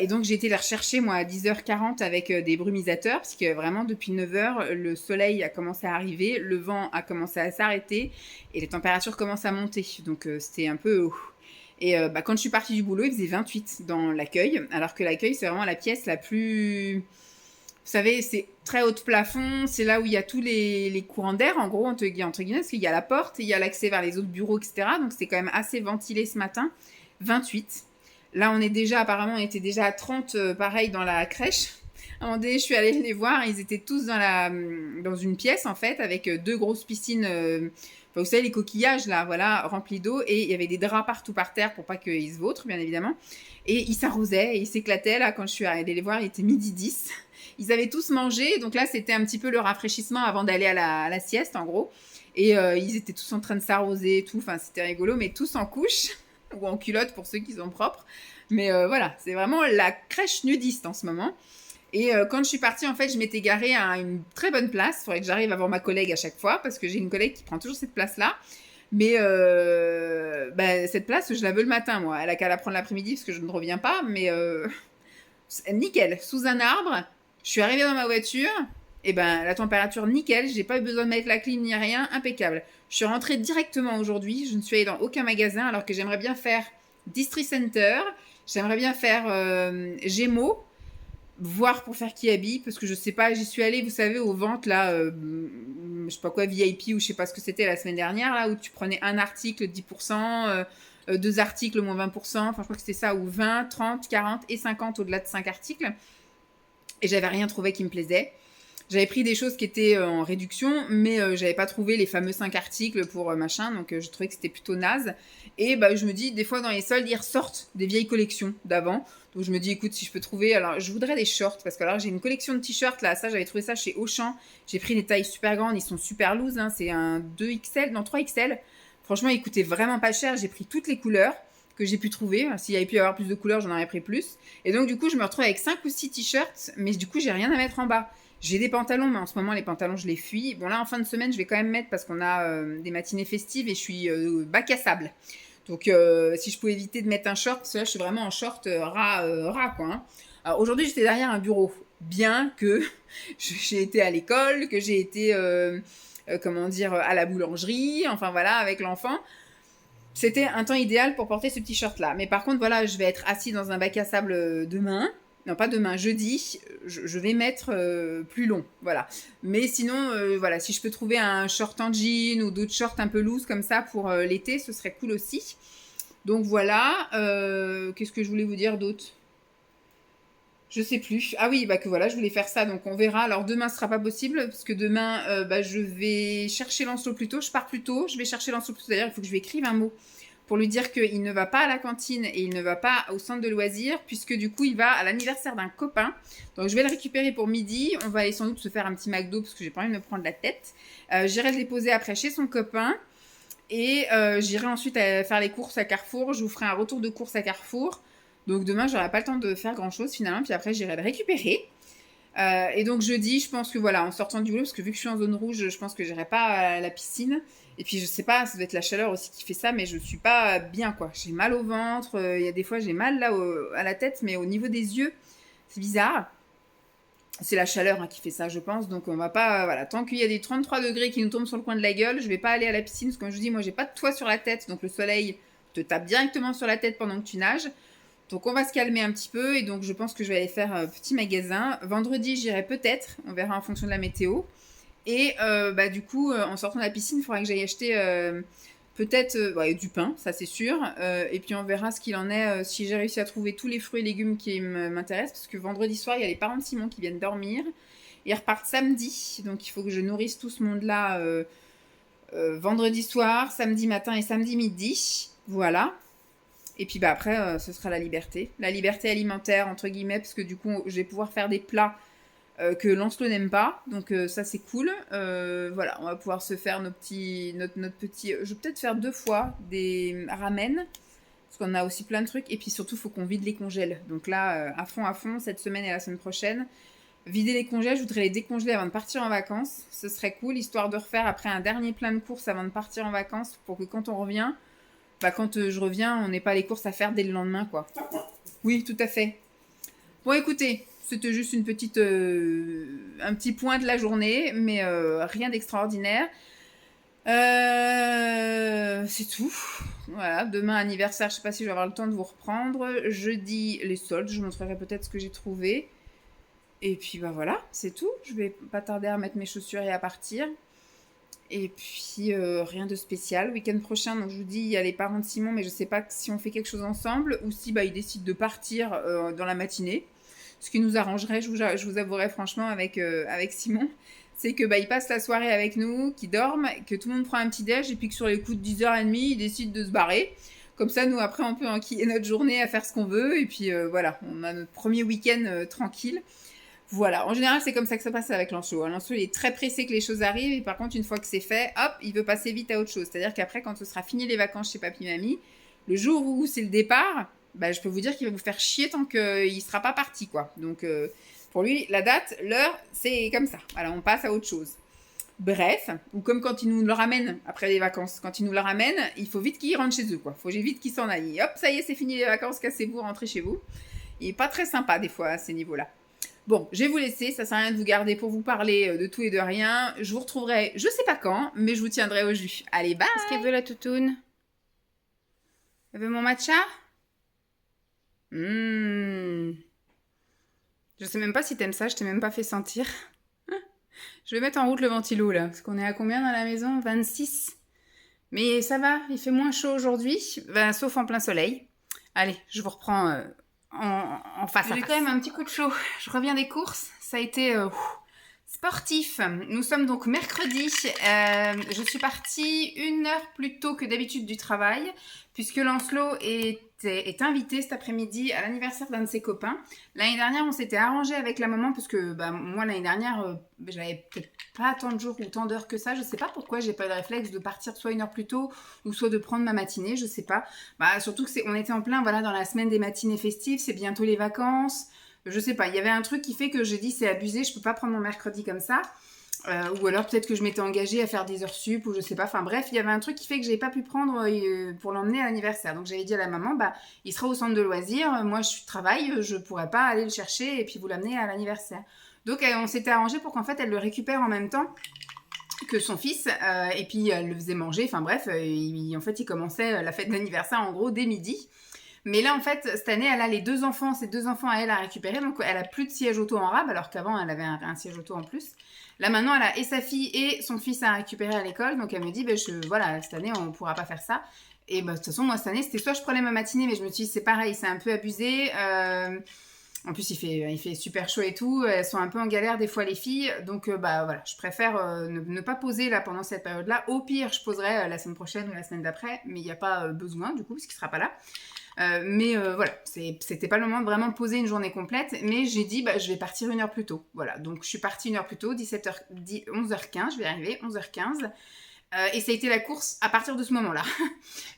Et donc j'ai été les rechercher moi à 10h40 avec des brumisateurs parce que vraiment depuis 9h le soleil a commencé à arriver, le vent a commencé à s'arrêter et les températures commencent à monter. Donc c'était un peu... Et bah, quand je suis partie du boulot, il faisait 28 dans l'accueil, alors que l'accueil c'est vraiment la pièce la plus... Vous savez, c'est très haut de plafond, c'est là où il y a tous les courants d'air, en gros, entre guillemets, parce qu'il y a la porte, il y a l'accès vers les autres bureaux, etc. Donc c'est quand même assez ventilé ce matin. 28. Là, apparemment, on était déjà à 30, pareil, dans la crèche. À un moment donné, je suis allée les voir, ils étaient tous dans une pièce, en fait, avec 2 grosses piscines, enfin, vous savez, les coquillages, là, voilà, remplis d'eau, et il y avait des draps partout par terre pour pas qu'ils se vautrent, bien évidemment. Et ils s'arrosaient, et ils s'éclataient, là, quand je suis allée les voir, il était 12h10. Ils avaient tous mangé, donc là, c'était un petit peu le rafraîchissement avant d'aller à la sieste, en gros. Et ils étaient tous en train de s'arroser et tout, enfin, c'était rigolo, mais tous en couche ou en culotte pour ceux qui sont propres. Mais voilà, c'est vraiment la crèche nudiste en ce moment. Et quand je suis partie, en fait, je m'étais garée à une très bonne place. Il faudrait que j'arrive à voir ma collègue à chaque fois parce que j'ai une collègue qui prend toujours cette place-là. Mais bah, cette place, je la veux le matin, moi. Elle a qu'à la prendre l'après-midi parce que je ne reviens pas. Mais nickel, sous un arbre. Je suis arrivée dans ma voiture. Et ben la température nickel. J'ai pas eu besoin de mettre la clim ni rien. Impeccable. Je suis rentrée directement aujourd'hui. Je ne suis allée dans aucun magasin alors que j'aimerais bien faire District Center. J'aimerais bien faire Gémeaux, voir pour faire Kiabi, parce que je sais pas, j'y suis allée, vous savez, aux ventes, là, je sais pas quoi, VIP, ou je sais pas ce que c'était la semaine dernière, là, où tu prenais un article 10%, 2 articles moins 20%, enfin je crois que c'était ça, ou 20, 30, 40 et 50 au-delà de 5 articles. Et j'avais rien trouvé qui me plaisait. J'avais pris des choses qui étaient en réduction, mais j'avais pas trouvé les fameux 5 articles pour machin, donc je trouvais que c'était plutôt naze. Et bah, je me dis, des fois dans les soldes, ils ressortent des vieilles collections d'avant. Donc je me dis, écoute, si je peux trouver... Alors, je voudrais des shorts, parce que alors j'ai une collection de t-shirts, là, ça, j'avais trouvé ça chez Auchan. J'ai pris des tailles super grandes, ils sont super loose, hein, c'est un 2XL, non 3XL. Franchement, ils coûtaient vraiment pas cher, j'ai pris toutes les couleurs que j'ai pu trouver. S'il y avait pu y avoir plus de couleurs, j'en aurais pris plus. Et donc, du coup, je me retrouve avec 5 ou 6 t-shirts, mais du coup, j'ai rien à mettre en bas. J'ai des pantalons, mais en ce moment, les pantalons, je les fuis. Bon, là, en fin de semaine, je vais quand même mettre parce qu'on a des matinées festives et je suis bac à sable. Donc, si je pouvais éviter de mettre un short, parce que là, je suis vraiment en short ras, quoi. Hein. Alors, aujourd'hui, j'étais derrière un bureau. Bien que j'ai été à l'école, que j'ai été, comment dire, à la boulangerie, enfin voilà, avec l'enfant. C'était un temps idéal pour porter ce petit short-là. Mais par contre, voilà, je vais être assise dans un bac à sable demain. Non, pas demain, jeudi. Je vais mettre plus long, voilà. Mais sinon, voilà, si je peux trouver un short en jean ou d'autres shorts un peu loose comme ça pour l'été, ce serait cool aussi. Donc voilà. Qu'est-ce que je voulais vous dire d'autre ? Je sais plus. Ah oui, bah que voilà, je voulais faire ça, donc on verra. Alors demain, ce sera pas possible, parce que demain, bah, je vais chercher Lancelot plus tôt. Je pars plus tôt, je vais chercher Lancelot plus tôt. D'ailleurs, il faut que je lui écrive un mot pour lui dire qu'il ne va pas à la cantine et il ne va pas au centre de loisirs, puisque du coup, il va à l'anniversaire d'un copain. Donc je vais le récupérer pour midi. On va aller sans doute se faire un petit McDo, parce que j'ai pas envie de me prendre la tête. J'irai le déposer après chez son copain. Et j'irai ensuite faire les courses à Carrefour. Je vous ferai un retour de courses à Carrefour. Donc demain, j'aurai pas le temps de faire grand chose finalement. Puis après, j'irai le récupérer. Et donc jeudi, je pense que voilà, en sortant du boulot, parce que vu que je suis en zone rouge, je pense que j'irai pas à la piscine. Et puis je sais pas, ça doit être la chaleur aussi qui fait ça, mais je suis pas bien quoi. J'ai mal au ventre. Il y a des fois, j'ai mal là à la tête, mais au niveau des yeux, c'est bizarre. C'est la chaleur qui fait ça, je pense. Donc on va pas, voilà, tant qu'il y a des 33 degrés qui nous tombent sur le coin de la gueule, je vais pas aller à la piscine. Parce que comme je vous dis, moi j'ai pas de toit sur la tête, donc le soleil te tape directement sur la tête pendant que tu nages. Donc on va se calmer un petit peu et donc je pense que je vais aller faire un petit magasin. Vendredi, j'irai peut-être, on verra en fonction de la météo. Et du coup, en sortant de la piscine, il faudra que j'aille acheter peut-être du pain, ça c'est sûr. Et puis on verra ce qu'il en est si j'ai réussi à trouver tous les fruits et légumes qui m'intéressent. Parce que vendredi soir, il y a les parents de Simon qui viennent dormir. Ils repartent samedi, donc il faut que je nourrisse tout ce monde-là vendredi soir, samedi matin et samedi midi. Voilà. Et puis après, ce sera la liberté. La liberté alimentaire, entre guillemets, parce que du coup, je vais pouvoir faire des plats que Lancelot n'aime pas. Donc ça, c'est cool. Voilà, on va pouvoir se faire notre petit... Je vais peut-être faire 2 fois des ramen, parce qu'on a aussi plein de trucs. Et puis surtout, il faut qu'on vide les congèles. Donc là, à fond, cette semaine et la semaine prochaine. Vider les congèles, je voudrais les décongeler avant de partir en vacances. Ce serait cool, histoire de refaire après un dernier plein de courses avant de partir en vacances, pour que quand on revient... quand je reviens, on n'ait pas les courses à faire dès le lendemain, quoi. Oui, tout à fait. Bon, écoutez, c'était juste un petit point de la journée, mais rien d'extraordinaire. C'est tout. Voilà, demain anniversaire, je sais pas si je vais avoir le temps de vous reprendre. Jeudi, les soldes, je vous montrerai peut-être ce que j'ai trouvé. Et puis voilà, c'est tout. Je vais pas tarder à mettre mes chaussures et à partir. Et puis rien de spécial. Week-end prochain, donc je vous dis, il y a les parents de Simon, mais je sais pas si on fait quelque chose ensemble ou si ils décident de partir dans la matinée. Ce qui nous arrangerait, je vous avouerai franchement avec Simon, c'est que ils passent la soirée avec nous, qu'ils dorment, que tout le monde prend un petit déj et puis que sur les coups de 10h30, ils décident de se barrer. Comme ça, nous, après, on peut enquiller notre journée à faire ce qu'on veut. Et puis voilà, on a notre premier week-end tranquille. Voilà, en général, c'est comme ça que ça passe avec Lancelot. Lancelot, il est très pressé que les choses arrivent, et par contre, une fois que c'est fait, hop, il veut passer vite à autre chose. C'est-à-dire qu'après, quand ce sera fini les vacances chez papy mamie, le jour où c'est le départ, je peux vous dire qu'il va vous faire chier tant qu'il ne sera pas parti, quoi. Donc, pour lui, la date, l'heure, c'est comme ça. Voilà, on passe à autre chose. Bref, ou comme quand ils nous le ramènent après les vacances. Quand ils nous le ramènent, il faut vite qu'ils rentrent chez eux, quoi. Il faut vite qu'ils s'en aillent. Hop, ça y est, c'est fini les vacances, cassez-vous, rentrez chez vous. Il n'est pas très sympa, des fois, à ces niveaux-là. Bon, je vais vous laisser, ça sert à rien de vous garder pour vous parler de tout et de rien. Je vous retrouverai, je sais pas quand, mais je vous tiendrai au jus. Allez, bye. Qu'est-ce qu'elle veut la toutoune? Elle veut mon matcha? Je sais même pas si t'aimes ça, je t'ai même pas fait sentir. Je vais mettre en route le ventilo là, parce qu'on est à combien dans la maison? 26. Mais ça va, il fait moins chaud aujourd'hui, sauf en plein soleil. Allez, je vous reprends... en face à face. J'ai quand même un petit coup de chaud. Je reviens des courses. Ça a été sportif. Nous sommes donc mercredi. Je suis partie 1 heure plus tôt que d'habitude du travail, puisque Lancelot est invité cet après-midi à l'anniversaire d'un de ses copains. L'année dernière, on s'était arrangé avec la maman, parce que moi, l'année dernière, j'avais peut-être pas tant de jours ou tant d'heures que ça. Je sais pas pourquoi j'ai pas eu le réflexe de partir soit 1 heure plus tôt ou soit de prendre ma matinée. Je sais pas. Surtout que on était en plein dans la semaine des matinées festives. C'est bientôt les vacances. Je sais pas. Il y avait un truc qui fait que j'ai dit c'est abusé. Je peux pas prendre mon mercredi comme ça. Ou alors peut-être que je m'étais engagée à faire des heures sup ou je sais pas. Enfin bref, il y avait un truc qui fait que j'ai pas pu prendre pour l'emmener à l'anniversaire. Donc j'avais dit à la maman, il sera au centre de loisirs. Moi je travaille, je pourrais pas aller le chercher et puis vous l'amener à l'anniversaire. Donc on s'était arrangé pour qu'en fait elle le récupère en même temps que son fils et puis elle le faisait manger. Enfin bref, il commençait la fête d'anniversaire en gros dès midi. Mais là, en fait, cette année, elle a ses 2 enfants à elle à récupérer. Donc, elle a plus de siège auto en rab, alors qu'avant, elle avait un siège auto en plus. Là, maintenant, elle a et sa fille et son fils à récupérer à l'école. Donc, elle me dit, cette année, on ne pourra pas faire ça. Et de toute façon, moi, cette année, c'était soit je prenais ma matinée, mais je me suis dit, c'est pareil, c'est un peu abusé. En plus, il fait super chaud et tout. Elles sont un peu en galère des fois, les filles. Donc, voilà, je préfère ne pas poser là pendant cette période-là. Au pire, je poserai la semaine prochaine ou la semaine d'après. Mais il n'y a pas besoin, du coup, parce qu'il ne sera pas là. Voilà, c'était pas le moment de vraiment poser une journée complète, mais j'ai dit je vais partir 1 heure plus tôt. Voilà, donc je suis partie 1 heure plus tôt, 11h15, je vais arriver, 11h15. Et ça a été la course à partir de ce moment-là.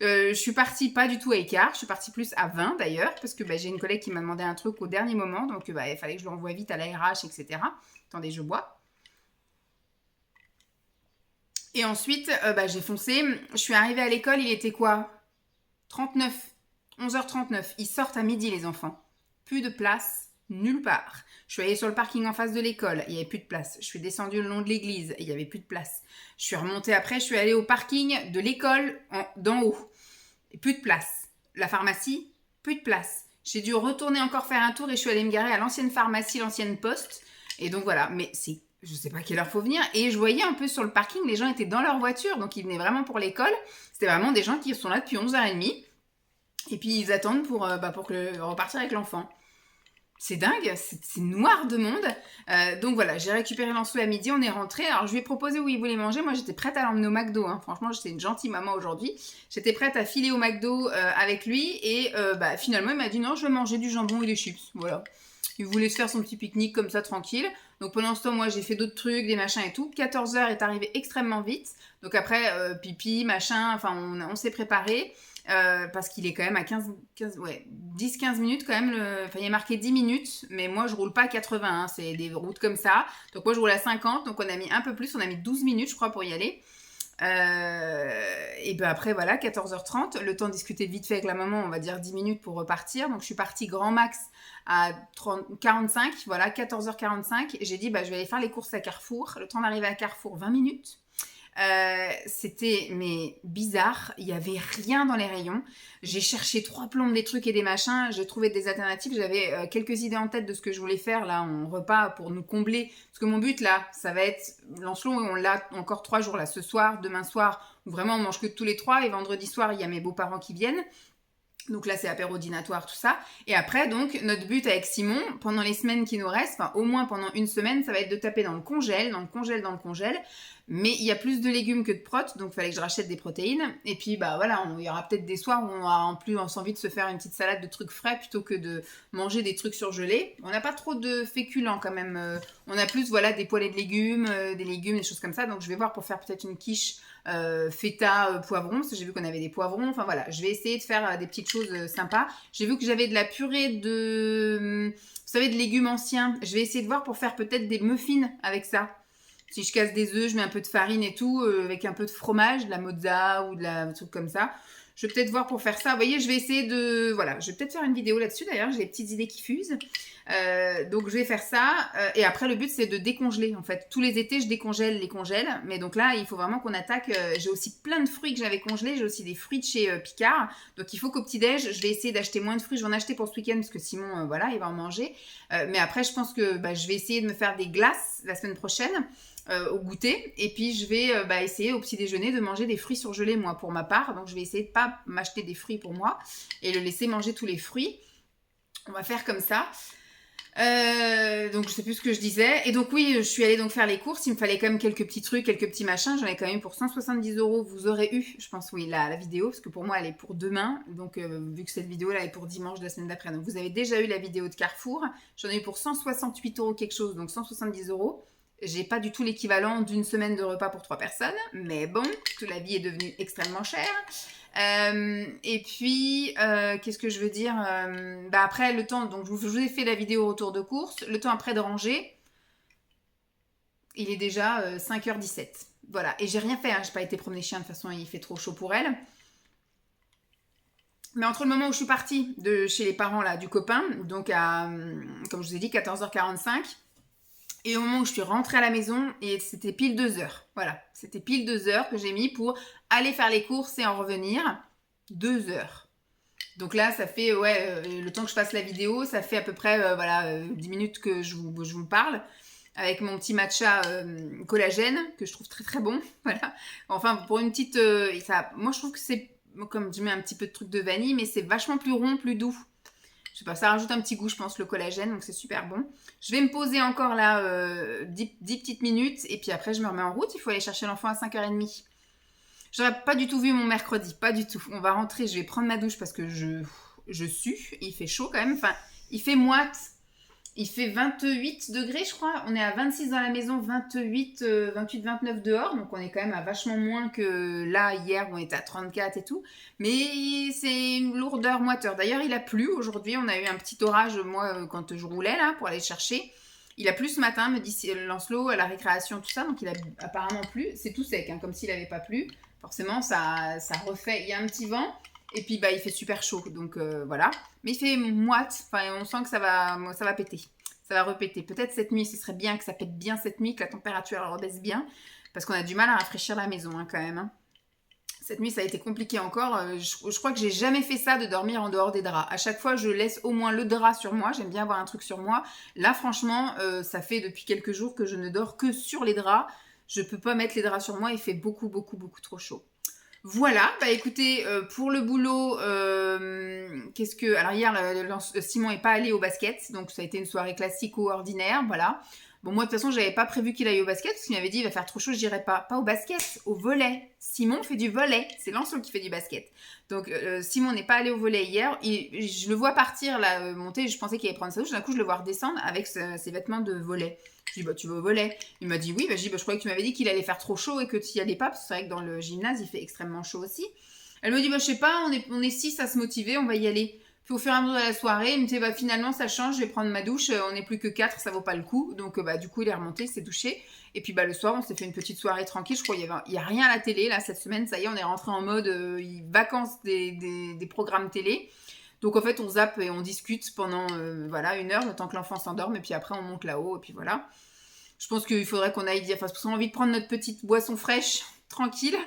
Je suis partie pas du tout à écart, je suis partie plus à 20 d'ailleurs, parce que j'ai une collègue qui m'a demandé un truc au dernier moment, donc il fallait que je l'envoie vite à la RH, etc. Attendez, je bois. Et ensuite, j'ai foncé. Je suis arrivée à l'école, il était quoi? 39. 11h39, ils sortent à midi les enfants. Plus de place, nulle part. Je suis allée sur le parking en face de l'école, il n'y avait plus de place. Je suis descendue le long de l'église, il n'y avait plus de place. Je suis remontée après, je suis allée au parking de l'école d'en haut. Et plus de place. La pharmacie, plus de place. J'ai dû retourner encore faire un tour et je suis allée me garer à l'ancienne pharmacie, l'ancienne poste. Et donc voilà, mais c'est, je sais pas à quelle heure faut venir. Et je voyais un peu sur le parking, les gens étaient dans leur voiture, donc ils venaient vraiment pour l'école. C'était vraiment des gens qui sont là depuis 11h30. Et puis ils attendent pour repartir avec l'enfant. C'est dingue, c'est noir de monde. Donc voilà, j'ai récupéré Lancelot à midi, on est rentré. Alors je lui ai proposé où il voulait manger. Moi j'étais prête à l'emmener au McDo. Hein. Franchement, j'étais une gentille maman aujourd'hui. J'étais prête à filer au McDo avec lui. Et finalement, il m'a dit non, je veux manger du jambon et des chips. Voilà. Il voulait se faire son petit pique-nique comme ça, tranquille. Donc pendant ce temps, moi j'ai fait d'autres trucs, des machins et tout. 14h est arrivé extrêmement vite. Donc après, pipi, machin, enfin on s'est préparé. Parce qu'il est quand même à 10-15 minutes quand même. Enfin, il est marqué 10 minutes, mais moi je roule pas à 80, hein, c'est des routes comme ça. Donc moi je roule à 50, donc on a mis un peu plus, on a mis 12 minutes je crois pour y aller. Et ben après voilà, 14h30, le temps de discuter vite fait avec la maman, on va dire 10 minutes pour repartir. Donc je suis partie grand max à 45, voilà, 14h45. J'ai dit je vais aller faire les courses à Carrefour. Le temps d'arriver à Carrefour, 20 minutes. C'était bizarre, il y avait rien dans les rayons. J'ai cherché 3 plombes, des trucs et des machins, j'ai trouvé des alternatives, j'avais quelques idées en tête de ce que je voulais faire là en repas pour nous combler, parce que mon but là, ça va être Lancelot, on l'a encore 3 jours là, ce soir, demain soir, où vraiment on mange que tous les 3, et vendredi soir il y a mes beaux-parents qui viennent. Donc là, c'est apéro dînatoire, tout ça. Et après, donc, notre but avec Simon, pendant les semaines qui nous restent, enfin, au moins pendant une semaine, ça va être de taper dans le congèle. Mais il y a plus de légumes que de protes, donc il fallait que je rachète des protéines. Et puis, voilà, il y aura peut-être des soirs où on aura en plus envie de se faire une petite salade de trucs frais plutôt que de manger des trucs surgelés. On n'a pas trop de féculents quand même. On a plus, voilà, des poêlés de légumes, des choses comme ça. Donc, je vais voir pour faire peut-être une quiche feta poivron, parce que j'ai vu qu'on avait des poivrons. Enfin voilà, je vais essayer de faire des petites choses sympas. J'ai vu que j'avais de la purée de, vous savez, de légumes anciens. Je vais essayer de voir pour faire peut-être des muffins avec ça. Si je casse des œufs, je mets un peu de farine et tout, avec un peu de fromage, de la mozza ou un truc comme ça. Je vais peut-être voir pour faire ça. Vous voyez, je vais essayer de... Voilà, je vais peut-être faire une vidéo là-dessus. D'ailleurs, j'ai des petites idées qui fusent. Donc, je vais faire ça. Et après, le but, c'est de décongeler. En fait, tous les étés, je décongèle les congèles. Mais donc là, il faut vraiment qu'on attaque. J'ai aussi plein de fruits que j'avais congelés. J'ai aussi des fruits de chez Picard. Donc, il faut qu'au petit-déj, je vais essayer d'acheter moins de fruits. Je vais en acheter pour ce week-end parce que Simon, voilà, il va en manger. Mais après, je pense que je vais essayer de me faire des glaces la semaine prochaine. Au goûter, et puis je vais essayer au petit déjeuner de manger des fruits surgelés moi pour ma part, donc je vais essayer de pas m'acheter des fruits pour moi et le laisser manger tous les fruits. On va faire comme ça. Donc je sais plus ce que je disais, et donc oui, je suis allée donc faire les courses. Il me fallait quand même quelques petits trucs, quelques petits machins. J'en ai quand même eu pour 170 €. Vous aurez eu, je pense, oui, la vidéo, parce que pour moi elle est pour demain, donc vu que cette vidéo là est pour dimanche de la semaine d'après, donc vous avez déjà eu la vidéo de Carrefour. J'en ai eu pour 168 € quelque chose, donc 170 €. J'ai pas du tout l'équivalent d'une semaine de repas pour 3 personnes, mais bon, que la vie est devenue extrêmement chère. Et puis, qu'est-ce que je veux dire après, le temps, donc je vous ai fait la vidéo retour de course, le temps après de ranger, il est déjà 5h17. Voilà, et j'ai rien fait, hein, j'ai pas été promener chien, de toute façon il fait trop chaud pour elle. Mais entre le moment où je suis partie de chez les parents là, du copain, donc à, comme je vous ai dit, 14h45, et au moment où je suis rentrée à la maison, et c'était pile 2 heures. Voilà, c'était pile 2 heures que j'ai mis pour aller faire les courses et en revenir. 2 heures. Donc là, ça fait, le temps que je fasse la vidéo, ça fait à peu près 10 minutes que je vous parle. Avec mon petit matcha collagène, que je trouve très très bon. Voilà. Enfin, pour une petite... moi, je trouve que c'est... Comme je mets un petit peu de truc de vanille, mais c'est vachement plus rond, plus doux. Je sais pas, ça rajoute un petit goût, je pense, le collagène, donc c'est super bon. Je vais me poser encore là 10 petites minutes, et puis après je me remets en route. Il faut aller chercher l'enfant à 5h30. J'aurais pas du tout vu mon mercredi, pas du tout. On va rentrer, je vais prendre ma douche parce que je sue, il fait chaud quand même. Enfin, il fait moite. Il fait 28 degrés, je crois. On est à 26 dans la maison, 28, 29 dehors. Donc, on est quand même à vachement moins que là, hier, où on était à 34 et tout. Mais c'est une lourdeur, moiteur. D'ailleurs, il a plu aujourd'hui. On a eu un petit orage, moi, quand je roulais là, pour aller chercher. Il a plu ce matin, me dit Lancelot, à la récréation, tout ça. Donc, il a apparemment plu. C'est tout sec, hein, comme s'il n'avait pas plu. Forcément, ça refait. Il y a un petit vent. Et puis, il fait super chaud, donc voilà. Mais il fait moite, enfin, on sent que ça va péter. Ça va repéter. Peut-être cette nuit, ce serait bien que ça pète bien cette nuit, que la température elle rebaisse bien. Parce qu'on a du mal à rafraîchir la maison, hein, quand même. Hein. Cette nuit, ça a été compliqué encore. Je crois que j'ai jamais fait ça de dormir en dehors des draps. À chaque fois, je laisse au moins le drap sur moi. J'aime bien avoir un truc sur moi. Là, franchement, ça fait depuis quelques jours que je ne dors que sur les draps. Je peux pas mettre les draps sur moi. Il fait beaucoup, beaucoup, beaucoup trop chaud. Voilà, bah écoutez, pour le boulot, qu'est-ce que... Alors hier, Simon n'est pas allé au basket, donc ça a été une soirée classique ou ordinaire, voilà. Bon, moi, de toute façon, j'avais pas prévu qu'il aille au basket, parce qu'il m'avait dit, il va faire trop chaud, je n'irai pas. Pas au basket, au volley. Simon fait du volley, c'est Lancelot qui fait du basket. Donc, Simon n'est pas allé au volley hier, et je le vois partir, là, monter, je pensais qu'il allait prendre sa douche, d'un coup, je le vois redescendre avec ses vêtements de volley. Je lui dis, bah, tu vas au volley. Il m'a dit oui, bah, je dis, bah, je croyais que tu m'avais dit qu'il allait faire trop chaud et que tu n'y allais pas, parce que c'est vrai que dans le gymnase, il fait extrêmement chaud aussi. Elle me dit, bah, je sais pas, on est 6 à se motiver, on va y aller. Puis au fur et à mesure de la soirée, il me dit, bah, finalement, ça change, je vais prendre ma douche, on n'est plus que 4, ça vaut pas le coup. Donc, bah, du coup, il est remonté, il s'est douché. Et puis, bah, le soir, on s'est fait une petite soirée tranquille. Je crois qu'il y a rien à la télé, là, cette semaine. Ça y est, on est rentré en mode vacances des programmes télé. Donc, en fait, on zappe et on discute pendant, voilà, 1 heure, le temps que l'enfant s'endorme. Et puis après, on monte là-haut, et puis voilà. Je pense qu'il faudrait qu'on aille dire, enfin, parce qu'on a envie de prendre notre petite boisson fraîche, tranquille,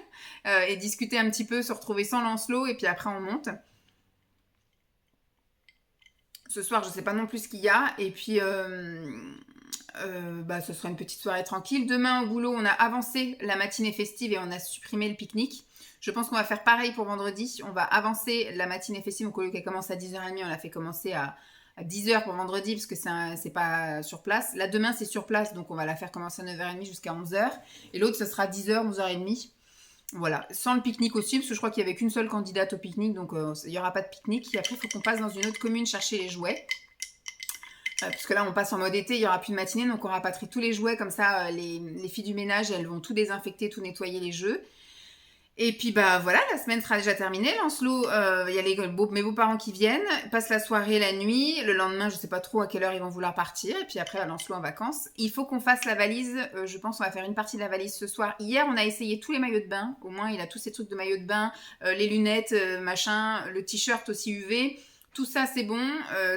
et discuter un petit peu, se retrouver sans Lancelot, et puis après on monte. Ce soir, je ne sais pas non plus ce qu'il y a, et puis bah, ce sera une petite soirée tranquille. Demain au boulot, on a avancé la matinée festive et on a supprimé le pique-nique. Je pense qu'on va faire pareil pour vendredi. On va avancer la matinée festive, au lieu qu'elle commence à 10h30, on l'a fait commencer à 10h pour vendredi parce que c'est pas sur place. Là, demain, c'est sur place, donc on va la faire commencer à 9h30 jusqu'à 11h. Et l'autre, ce sera 10h, 11h30. Voilà, sans le pique-nique aussi, parce que je crois qu'il n'y avait qu'une seule candidate au pique-nique, donc il n'y aura pas de pique-nique. Et après, il faut qu'on passe dans une autre commune chercher les jouets. Parce que là, on passe en mode été, il n'y aura plus de matinée, donc on rapatrie tous les jouets. Comme ça, les filles du ménage, elles vont tout désinfecter, tout nettoyer les jeux. Et puis bah voilà, la semaine sera déjà terminée. Lancelot, il y a mes beaux-parents qui viennent, passent la soirée, la nuit. Le lendemain, je sais pas trop à quelle heure ils vont vouloir partir. Et puis après, Lancelot en vacances. Il faut qu'on fasse la valise. Je pense qu'on va faire une partie de la valise ce soir. Hier, on a essayé tous les maillots de bain. Au moins, il a tous ces trucs de maillots de bain, les lunettes, machin, le t-shirt aussi UV. Tout ça, c'est bon,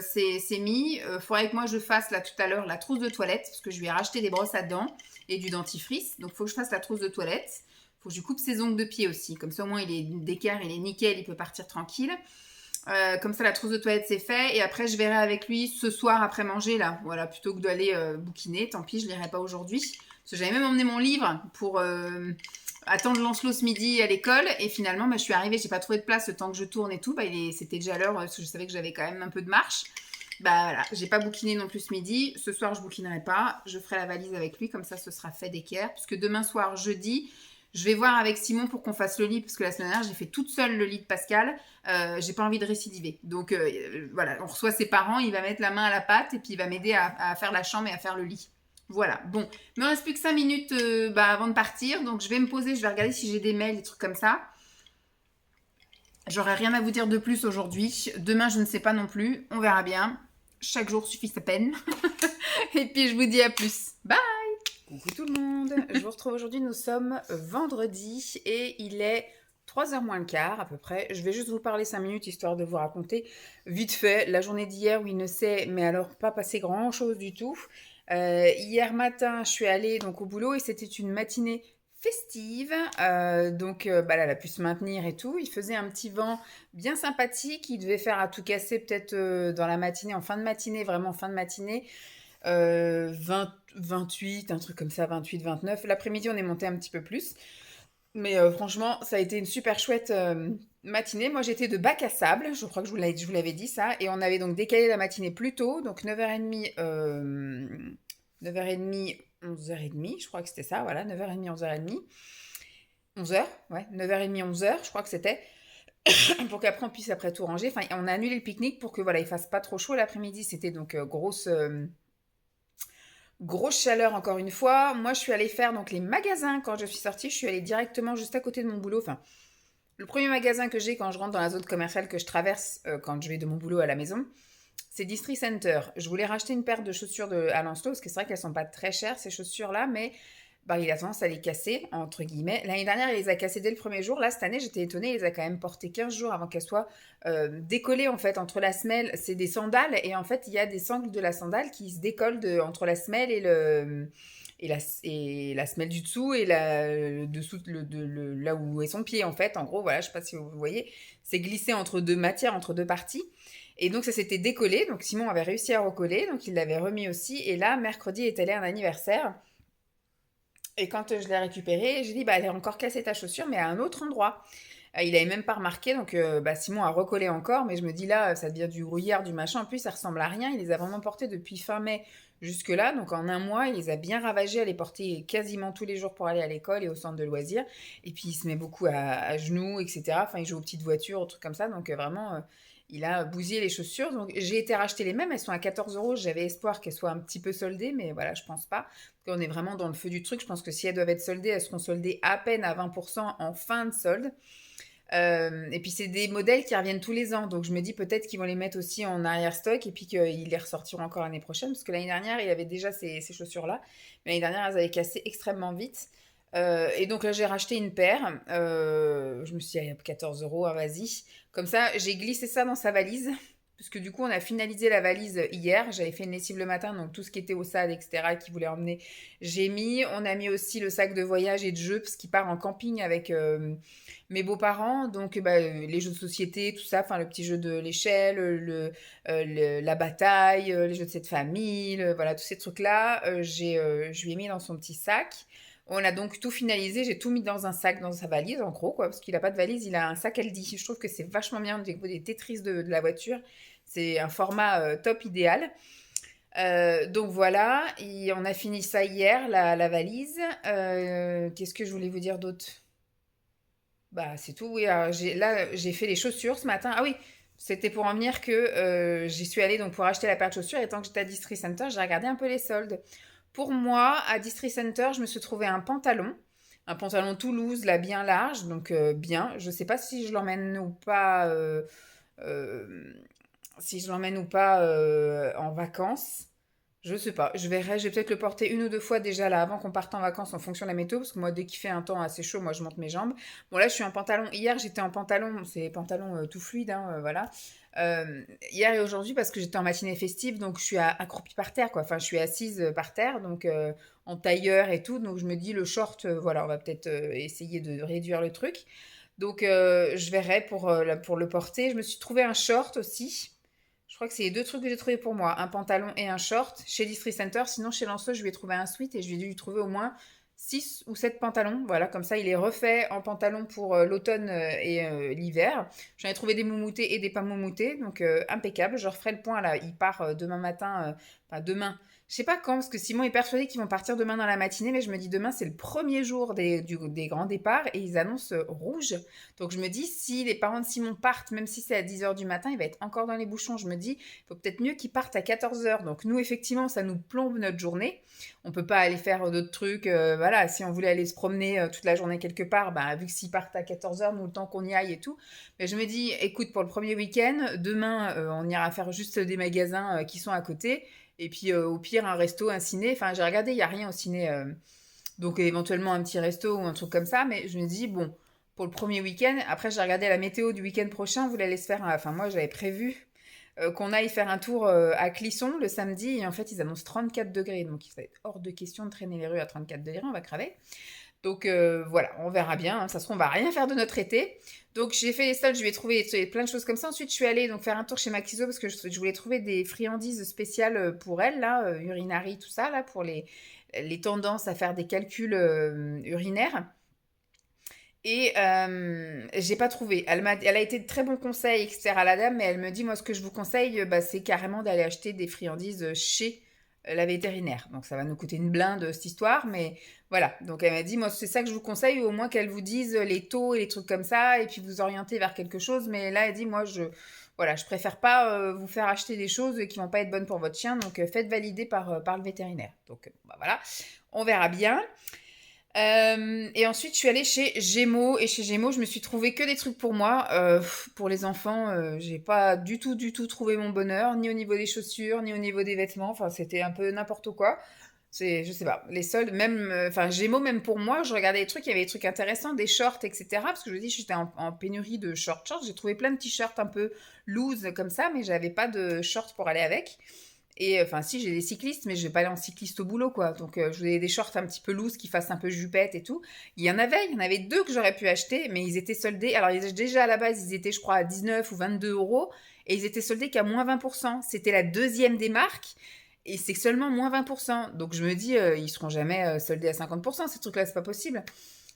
c'est mis. Faudrait que moi, je fasse là tout à l'heure la trousse de toilette, parce que je lui ai racheté des brosses à dents et du dentifrice. Donc, il faut que je fasse la trousse de toilette. Faut que je lui coupe ses ongles de pied aussi. Comme ça, au moins, il est d'équerre, il est nickel, il peut partir tranquille. Comme ça, la trousse de toilette, c'est fait. Et après, je verrai avec lui ce soir après manger, là. Voilà, plutôt que d'aller bouquiner. Tant pis, je ne lirai pas aujourd'hui. Parce que j'avais même emmené mon livre pour attendre Lancelot ce midi à l'école. Et finalement, bah, je suis arrivée, j'ai pas trouvé de place le temps que je tourne et tout. Bah, c'était déjà l'heure, parce que je savais que j'avais quand même un peu de marche. Bah voilà, j'ai pas bouquiné non plus ce midi. Ce soir, je bouquinerai pas. Je ferai la valise avec lui. Comme ça, ce sera fait d'équerre. Puisque demain soir, jeudi... Je vais voir avec Simon pour qu'on fasse le lit, parce que la semaine dernière, j'ai fait toute seule le lit de Pascal. J'ai pas envie de récidiver. Donc voilà, on reçoit ses parents, il va mettre la main à la pâte et puis il va m'aider à faire la chambre et à faire le lit. Voilà, bon. Il me reste plus que 5 minutes avant de partir, donc je vais me poser, je vais regarder si j'ai des mails, des trucs comme ça. J'aurai rien à vous dire de plus aujourd'hui. Demain, je ne sais pas non plus. On verra bien. Chaque jour suffit sa peine. Et puis, je vous dis à plus. Bye! Coucou tout le monde, je vous retrouve aujourd'hui, nous sommes vendredi et il est 3h moins le quart à peu près. Je vais juste vous parler 5 minutes histoire de vous raconter vite fait la journée d'hier où il ne s'est, mais alors pas passé grand chose du tout. Hier matin, je suis allée donc au boulot et c'était une matinée festive, donc bah là, elle a pu se maintenir et tout. Il faisait un petit vent bien sympathique, il devait faire à tout casser peut-être dans la matinée, en fin de matinée, vraiment fin de matinée. 28, un truc comme ça, 28, 29. L'après-midi, on est monté un petit peu plus. Mais franchement, ça a été une super chouette matinée. Moi, j'étais de bac à sable. Je crois que je vous l'avais dit ça. Et on avait donc décalé la matinée plus tôt. Donc 9h30, 9h30, 11h30. Je crois que c'était ça. Voilà, 9h30, 11h30. 11h, ouais. 9h30, 11h, je crois que c'était. Pour qu'après, on puisse après tout ranger. Enfin, on a annulé le pique-nique pour que voilà, il fasse pas trop chaud l'après-midi. C'était donc grosse chaleur encore une fois. Moi, je suis allée faire donc les magasins quand je suis sortie. Je suis allée directement juste à côté de mon boulot. Enfin, le premier magasin que j'ai quand je rentre dans la zone commerciale que je traverse quand je vais de mon boulot à la maison, c'est District Center. Je voulais racheter une paire de chaussures à Lancelot parce que c'est vrai qu'elles sont pas très chères ces chaussures-là, mais bah, il a tendance à les casser, entre guillemets. L'année dernière, il les a cassées dès le premier jour. Là, cette année, j'étais étonnée, il les a quand même portées 15 jours avant qu'elles soient décollées, en fait, entre la semelle. C'est des sandales, et en fait, il y a des sangles de la sandale qui se décollent entre la semelle et la semelle du dessous et le dessous, là où est son pied en fait. En gros, voilà, je sais pas si vous voyez, c'est glissé entre deux matières, entre deux parties. Et donc ça s'était décollé, donc Simon avait réussi à recoller, donc il l'avait remis aussi. Et là, mercredi est allé à un anniversaire. Et quand je l'ai récupérée, j'ai dit, bah, elle est encore cassée ta chaussure, mais à un autre endroit. Il avait même pas remarqué, donc bah, Simon a recollé encore, mais je me dis là, ça devient du gruyère, du machin. En plus, ça ressemble à rien. Il les a vraiment portés depuis fin mai jusque-là, donc en un mois, il les a bien ravagés à les porter quasiment tous les jours pour aller à l'école et au centre de loisirs. Et puis, il se met beaucoup à genoux, etc. Enfin, il joue aux petites voitures, aux trucs comme ça, donc vraiment, il a bousillé les chaussures. Donc, j'ai été racheter les mêmes, elles sont à 14 euros. J'avais espoir qu'elles soient un petit peu soldées, mais voilà, je pense pas. Parce qu'on est vraiment dans le feu du truc. Je pense que si elles doivent être soldées, elles seront soldées à peine à 20% en fin de solde. Et puis c'est des modèles qui reviennent tous les ans, donc je me dis peut-être qu'ils vont les mettre aussi en arrière stock et puis qu'ils les ressortiront encore l'année prochaine, parce que l'année dernière il y avait déjà ces chaussures-là, mais l'année dernière elles avaient cassé extrêmement vite. Et donc là j'ai racheté une paire, je me suis dit 14 euros, ah, vas-y. Comme ça j'ai glissé ça dans sa valise, parce que du coup on a finalisé la valise hier, j'avais fait une lessive le matin, donc tout ce qui était au SAD, etc., qui voulait emmener, j'ai mis. On a mis aussi le sac de voyage et de jeux, parce qu'il part en camping avec mes beaux-parents, donc bah, les jeux de société, tout ça, enfin le petit jeu de l'échelle, la bataille, les jeux de cette famille, voilà, tous ces trucs-là, je lui ai mis dans son petit sac. On a donc tout finalisé, j'ai tout mis dans un sac, dans sa valise, en gros, quoi, parce qu'il n'a pas de valise, il a un sac Aldi. Je trouve que c'est vachement bien au niveau des Tetris de la voiture. C'est un format top idéal. Donc voilà, et on a fini ça hier, la valise. Qu'est-ce que je voulais vous dire d'autre? Bah, c'est tout, oui. Alors, là, j'ai fait les chaussures ce matin. Ah oui, c'était pour en venir que j'y suis allée donc pour acheter la paire de chaussures. Et tant que j'étais à Distri Center, j'ai regardé un peu les soldes. Pour moi, à Distri Center, je me suis trouvé un pantalon Toulouse, là, bien large, donc bien. Je sais pas si je l'emmène ou pas, euh, si je l'emmène ou pas en vacances. Je sais pas, je verrai, je vais peut-être le porter une ou deux fois déjà là avant qu'on parte en vacances en fonction de la météo, parce que moi dès qu'il fait un temps assez chaud, moi je monte mes jambes. Bon là je suis en pantalon, hier j'étais en pantalon, c'est pantalon tout fluide, hein, voilà. Hier et aujourd'hui parce que j'étais en matinée festive, donc je suis accroupie par terre quoi, enfin je suis assise par terre, donc en tailleur et tout, donc je me dis le short, voilà on va peut-être essayer de réduire le truc. Donc je verrai pour le porter. Je me suis trouvé un short aussi. Je crois que c'est les deux trucs que j'ai trouvé pour moi, un pantalon et un short chez Distri Center. Sinon, chez Lanceau, je lui ai trouvé un sweat et je lui ai dû lui trouver au moins 6 ou 7 pantalons. Voilà, comme ça, il est refait en pantalon pour l'automne et l'hiver. J'en ai trouvé des moumoutés et des pas moumoutés, donc impeccable. Je referai le point là. Il part demain matin, enfin demain. Je sais pas quand, parce que Simon est persuadé qu'ils vont partir demain dans la matinée, mais je me dis demain c'est le premier jour des grands départs et ils annoncent rouge. Donc je me dis, si les parents de Simon partent, même si c'est à 10 heures du matin, il va être encore dans les bouchons. Je me dis, il faut peut-être mieux qu'ils partent à 14 heures. Donc nous, effectivement, ça nous plombe notre journée. On peut pas aller faire d'autres trucs. Voilà, si on voulait aller se promener toute la journée quelque part, bah, vu que s'ils partent à 14 heures, nous, le temps qu'on y aille et tout. Mais je me dis, écoute, pour le premier week-end, demain, on ira faire juste des magasins qui sont à côté. Et puis au pire, un resto, un ciné. Enfin, j'ai regardé, il n'y a rien au ciné. Donc éventuellement un petit resto ou un truc comme ça. Mais je me dis, bon, pour le premier week-end. Après, j'ai regardé la météo du week-end prochain. Vous allez se faire. Enfin, moi, j'avais prévu qu'on aille faire un tour à Clisson le samedi. Et en fait, ils annoncent 34 degrés. Donc, il va être hors de question de traîner les rues à 34 degrés. On va crever. Donc, voilà, on verra bien. Hein. Ça se trouve, on va rien faire de notre été. Donc, j'ai fait les soldes. Je vais trouver plein de choses comme ça. Ensuite, je suis allée donc faire un tour chez Makiso parce que je voulais trouver des friandises spéciales pour elle, là, urinari, tout ça, là, pour les tendances à faire des calculs urinaires. Et j'ai pas trouvé. Elle a été de très bons conseils, etc. la dame, mais elle me dit, moi, ce que je vous conseille, bah, c'est carrément d'aller acheter des friandises chez la vétérinaire. Donc ça va nous coûter une blinde cette histoire, mais voilà. Donc elle m'a dit, moi, c'est ça que je vous conseille, ou au moins qu'elle vous dise les taux et les trucs comme ça, et puis vous orienter vers quelque chose. Mais là, elle dit, moi, voilà, je préfère pas vous faire acheter des choses qui vont pas être bonnes pour votre chien, donc faites valider par le vétérinaire. Donc bah, voilà, on verra bien. Et ensuite, je suis allée chez Gémeaux. Et chez Gémeaux, je me suis trouvé que des trucs pour moi. Pour les enfants, j'ai pas du tout trouvé mon bonheur, ni au niveau des chaussures, ni au niveau des vêtements. Enfin, c'était un peu n'importe quoi. Je sais pas, les soldes, même, enfin, Gémeaux, même pour moi, je regardais des trucs, il y avait des trucs intéressants, des shorts, etc. Parce que je vous dis, j'étais en pénurie de shorts. J'ai trouvé plein de t-shirts un peu loose comme ça, mais j'avais pas de shorts pour aller avec. Et enfin, si, j'ai des cyclistes, mais je vais pas aller en cycliste au boulot, quoi. Donc, je voulais des shorts un petit peu loose qui fassent un peu jupette et tout. Il y en avait deux que j'aurais pu acheter, mais ils étaient soldés. Alors, déjà à la base, ils étaient, je crois, à 19 ou 22 euros. Et ils étaient soldés qu'à moins 20%. C'était la deuxième des marques. Et c'est seulement moins 20%. Donc, je me dis, ils seront jamais soldés à 50%. Ces trucs-là, c'est pas possible.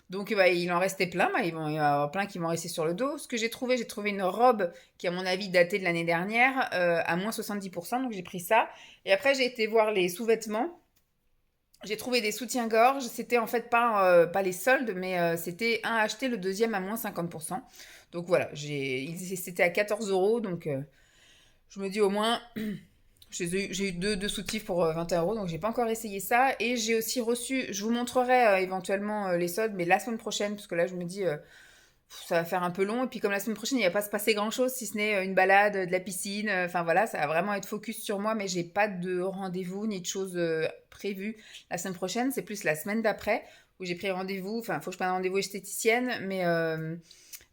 Donc, bah, il en restait plein. Bah, il va y en avoir plein qui vont rester sur le dos. Ce que j'ai trouvé une robe qui, à mon avis, datait de l'année dernière, à moins 70%. Donc, j'ai pris ça. Et après, j'ai été voir les sous-vêtements. J'ai trouvé des soutiens-gorge. C'était en fait pas les soldes, mais c'était un acheté, le deuxième à moins 50%. Donc voilà, c'était à 14 euros. Donc je me dis au moins, j'ai eu deux soutifs pour 21 euros, donc j'ai pas encore essayé ça. Et j'ai aussi reçu, je vous montrerai éventuellement les soldes, mais la semaine prochaine, parce que là je me dis, ça va faire un peu long. Et puis comme la semaine prochaine, il va pas se passer grand-chose, si ce n'est une balade, de la piscine. Enfin voilà, ça va vraiment être focus sur moi, mais j'ai pas de rendez-vous ni de choses prévues la semaine prochaine. C'est plus la semaine d'après où j'ai pris rendez-vous. Enfin, faut que je prenne un rendez-vous esthéticienne, mais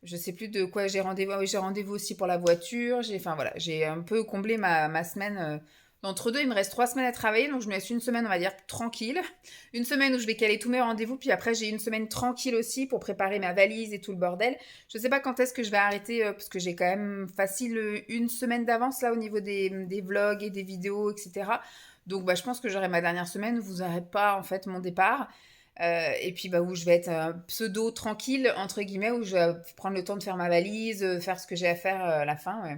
je sais plus de quoi j'ai rendez-vous. Ah oui, j'ai rendez-vous aussi pour la voiture. Enfin voilà, j'ai un peu comblé ma semaine. D'entre deux, il me reste 3 semaines à travailler, donc je me laisse une semaine, on va dire, tranquille. Une semaine où je vais caler tous mes rendez-vous, puis après j'ai une semaine tranquille aussi pour préparer ma valise et tout le bordel. Je sais pas quand est-ce que je vais arrêter, parce que j'ai quand même facile une semaine d'avance là au niveau des vlogs et des vidéos, etc. Donc bah, je pense que j'aurai ma dernière semaine où vous n'aurez pas en fait mon départ. Et puis bah, où je vais être pseudo tranquille, entre guillemets, où je vais prendre le temps de faire ma valise, faire ce que j'ai à faire à la fin. Ouais.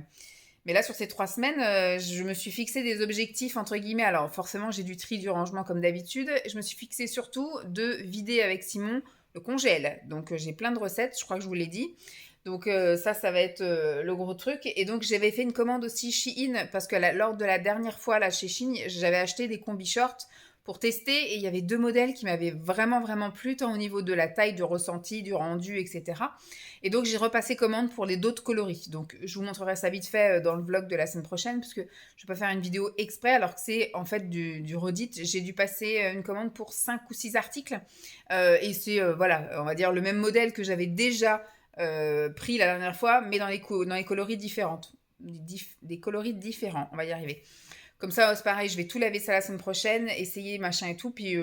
Mais là, sur ces 3 semaines, je me suis fixé des objectifs, entre guillemets. Alors, forcément, j'ai du tri, du rangement comme d'habitude. Je me suis fixé surtout de vider avec Simon le congèle. Donc, j'ai plein de recettes, je crois que je vous l'ai dit. Donc, ça va être le gros truc. Et donc, j'avais fait une commande aussi Shein, parce que lors de la dernière fois, là, chez Shein, j'avais acheté des combi shorts pour tester. Et il y avait deux modèles qui m'avaient vraiment, vraiment plu, tant au niveau de la taille, du ressenti, du rendu, etc. Et donc, j'ai repassé commande pour les d'autres coloris. Donc, je vous montrerai ça vite fait dans le vlog de la semaine prochaine, puisque je vais pas faire une vidéo exprès, alors que c'est en fait du redit. J'ai dû passer une commande pour 5 ou 6 articles. Et c'est, voilà, on va dire le même modèle que j'avais déjà pris la dernière fois, mais dans les coloris différentes. Des coloris différents, on va y arriver. Comme ça, c'est pareil, je vais tout laver ça la semaine prochaine, essayer machin et tout, puis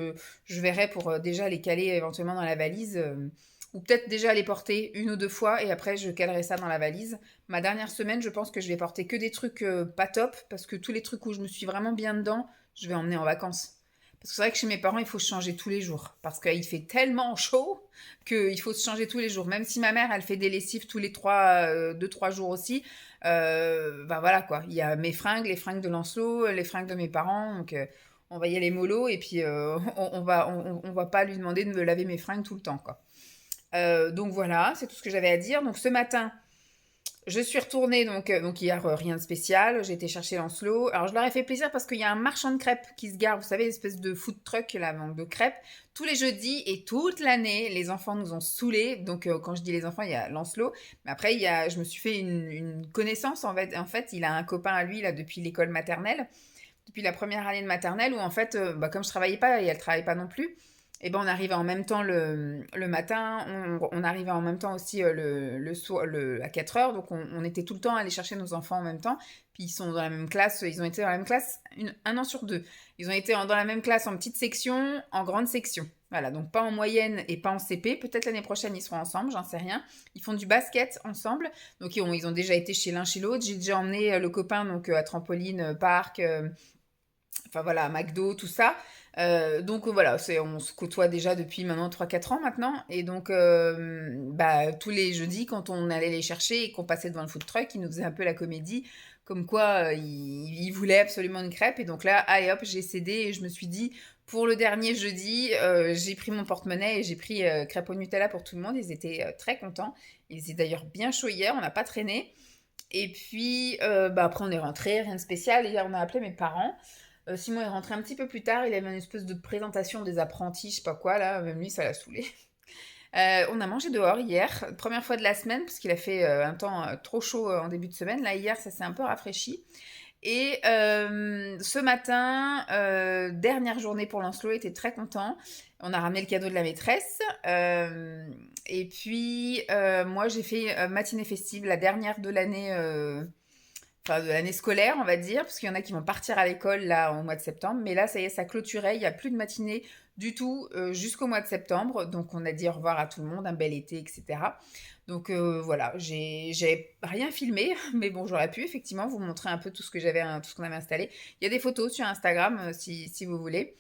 je verrai pour déjà les caler éventuellement dans la valise, ou peut-être déjà les porter une ou deux fois, et après je calerai ça dans la valise. Ma dernière semaine, je pense que je vais porter que des trucs pas top, parce que tous les trucs où je me suis vraiment bien dedans, je vais emmener en vacances. Parce que c'est vrai que chez mes parents, il faut se changer tous les jours. Parce qu'il fait tellement chaud qu'il faut se changer tous les jours. Même si ma mère, elle fait des lessives tous les 2-3 jours aussi, ben voilà quoi. Il y a mes fringues, les fringues de Lancelot, les fringues de mes parents. Donc on va y aller mollo et puis on va pas lui demander de me laver mes fringues tout le temps quoi. Donc voilà, c'est tout ce que j'avais à dire. Donc ce matin, je suis retournée, donc hier, rien de spécial. J'ai été chercher Lancelot. Alors, je leur ai fait plaisir parce qu'il y a un marchand de crêpes qui se gare, vous savez, une espèce de food truck, là, donc de crêpes, tous les jeudis et toute l'année. Les enfants nous ont saoulés. Donc, quand je dis les enfants, il y a Lancelot. Mais après, je me suis fait une connaissance, en fait. En fait, il a un copain à lui, là, depuis l'école maternelle, depuis la première année de maternelle, où, en fait, bah, comme je travaillais pas et elle travaillait pas non plus, et ben on arrivait en même temps le matin, on arrivait en même temps aussi le soir, à 4 heures, donc on était tout le temps à aller chercher nos enfants en même temps. Puis ils sont dans la même classe, ils ont été dans la même classe un an sur deux. Ils ont été dans la même classe en petite section, en grande section. Voilà, donc pas en moyenne et pas en CP. Peut-être l'année prochaine ils seront ensemble, j'en sais rien. Ils font du basket ensemble, donc ils ont déjà été chez l'un chez l'autre. J'ai déjà emmené le copain donc à trampoline, parc. Enfin voilà, McDo, tout ça. Donc voilà, on se côtoie déjà depuis maintenant 3-4 ans maintenant. Et donc, bah, tous les jeudis, quand on allait les chercher et qu'on passait devant le food truck, ils nous faisaient un peu la comédie, comme quoi ils voulaient absolument une crêpe. Et donc là, allez hop, j'ai cédé et je me suis dit, pour le dernier jeudi, j'ai pris mon porte-monnaie et j'ai pris crêpe au Nutella pour tout le monde. Ils étaient très contents. Ils étaient d'ailleurs bien chauds hier, on n'a pas traîné. Et puis, bah, après, on est rentré, rien de spécial. Hier, on a appelé mes parents. Simon est rentré un petit peu plus tard, il avait une espèce de présentation des apprentis, je sais pas quoi, là, même lui, ça l'a saoulé. On a mangé dehors hier, première fois de la semaine, parce qu'il a fait un temps trop chaud en début de semaine. Là, hier, ça s'est un peu rafraîchi. Et ce matin, dernière journée pour Lancelot, il était très content. On a ramené le cadeau de la maîtresse. Et puis, moi, j'ai fait matinée festive, la dernière de l'année enfin de l'année scolaire, on va dire, parce qu'il y en a qui vont partir à l'école là au mois de septembre. Mais là, ça y est, ça clôturait. Il n'y a plus de matinée du tout jusqu'au mois de septembre. Donc, on a dit au revoir à tout le monde, un bel été, etc. Donc voilà, j'ai rien filmé, mais bon, j'aurais pu effectivement vous montrer un peu tout ce que j'avais, tout ce qu'on avait installé. Il y a des photos sur Instagram si vous voulez.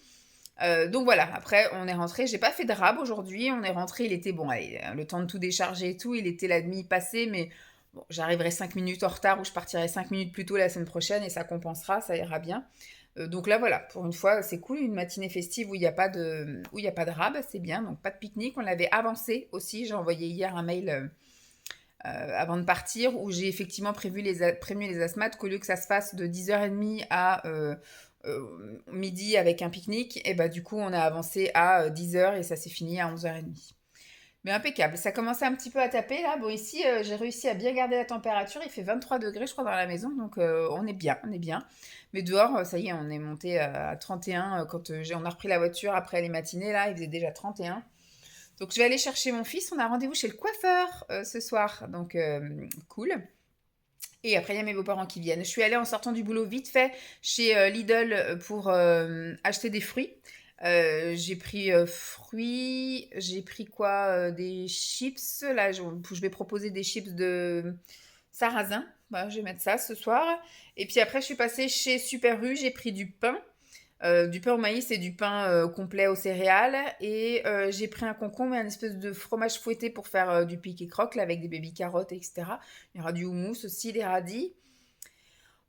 Donc voilà, après on est rentré, j'ai pas fait de rab aujourd'hui, on est rentré, il était bon, allez, le temps de tout décharger et tout, il était la demi passée, mais bon, j'arriverai 5 minutes en retard ou je partirai 5 minutes plus tôt la semaine prochaine et ça compensera, ça ira bien. Donc là voilà, pour une fois c'est cool, une matinée festive où il n'y a pas de rab, c'est bien, donc pas de pique-nique, on l'avait avancé aussi, j'ai envoyé hier un mail avant de partir où j'ai effectivement prévenu les asthmates qu'au lieu que ça se fasse de 10h30 à midi avec un pique-nique, et bah du coup on a avancé à 10h et ça s'est fini à 11h30. Mais impeccable, ça commençait un petit peu à taper là. Bon ici j'ai réussi à bien garder la température, il fait 23 degrés je crois dans la maison, donc on est bien, on est bien. Mais dehors, ça y est, on est monté à 31 quand on a repris la voiture après les matinées là, il faisait déjà 31. Donc je vais aller chercher mon fils, on a rendez-vous chez le coiffeur ce soir, donc cool. Et après, il y a mes beaux-parents qui viennent. Je suis allée en sortant du boulot vite fait chez Lidl pour acheter des fruits. J'ai pris fruits, j'ai pris quoi des chips. Là, je vais proposer des chips de sarrasin. Voilà, je vais mettre ça ce soir. Et puis après, je suis passée chez Super U, j'ai pris du pain au maïs et du pain complet aux céréales. Et j'ai pris un concombre et un espèce de fromage fouetté pour faire du pique et croque là, avec des baby carottes, etc. Il y aura du houmous aussi, des radis.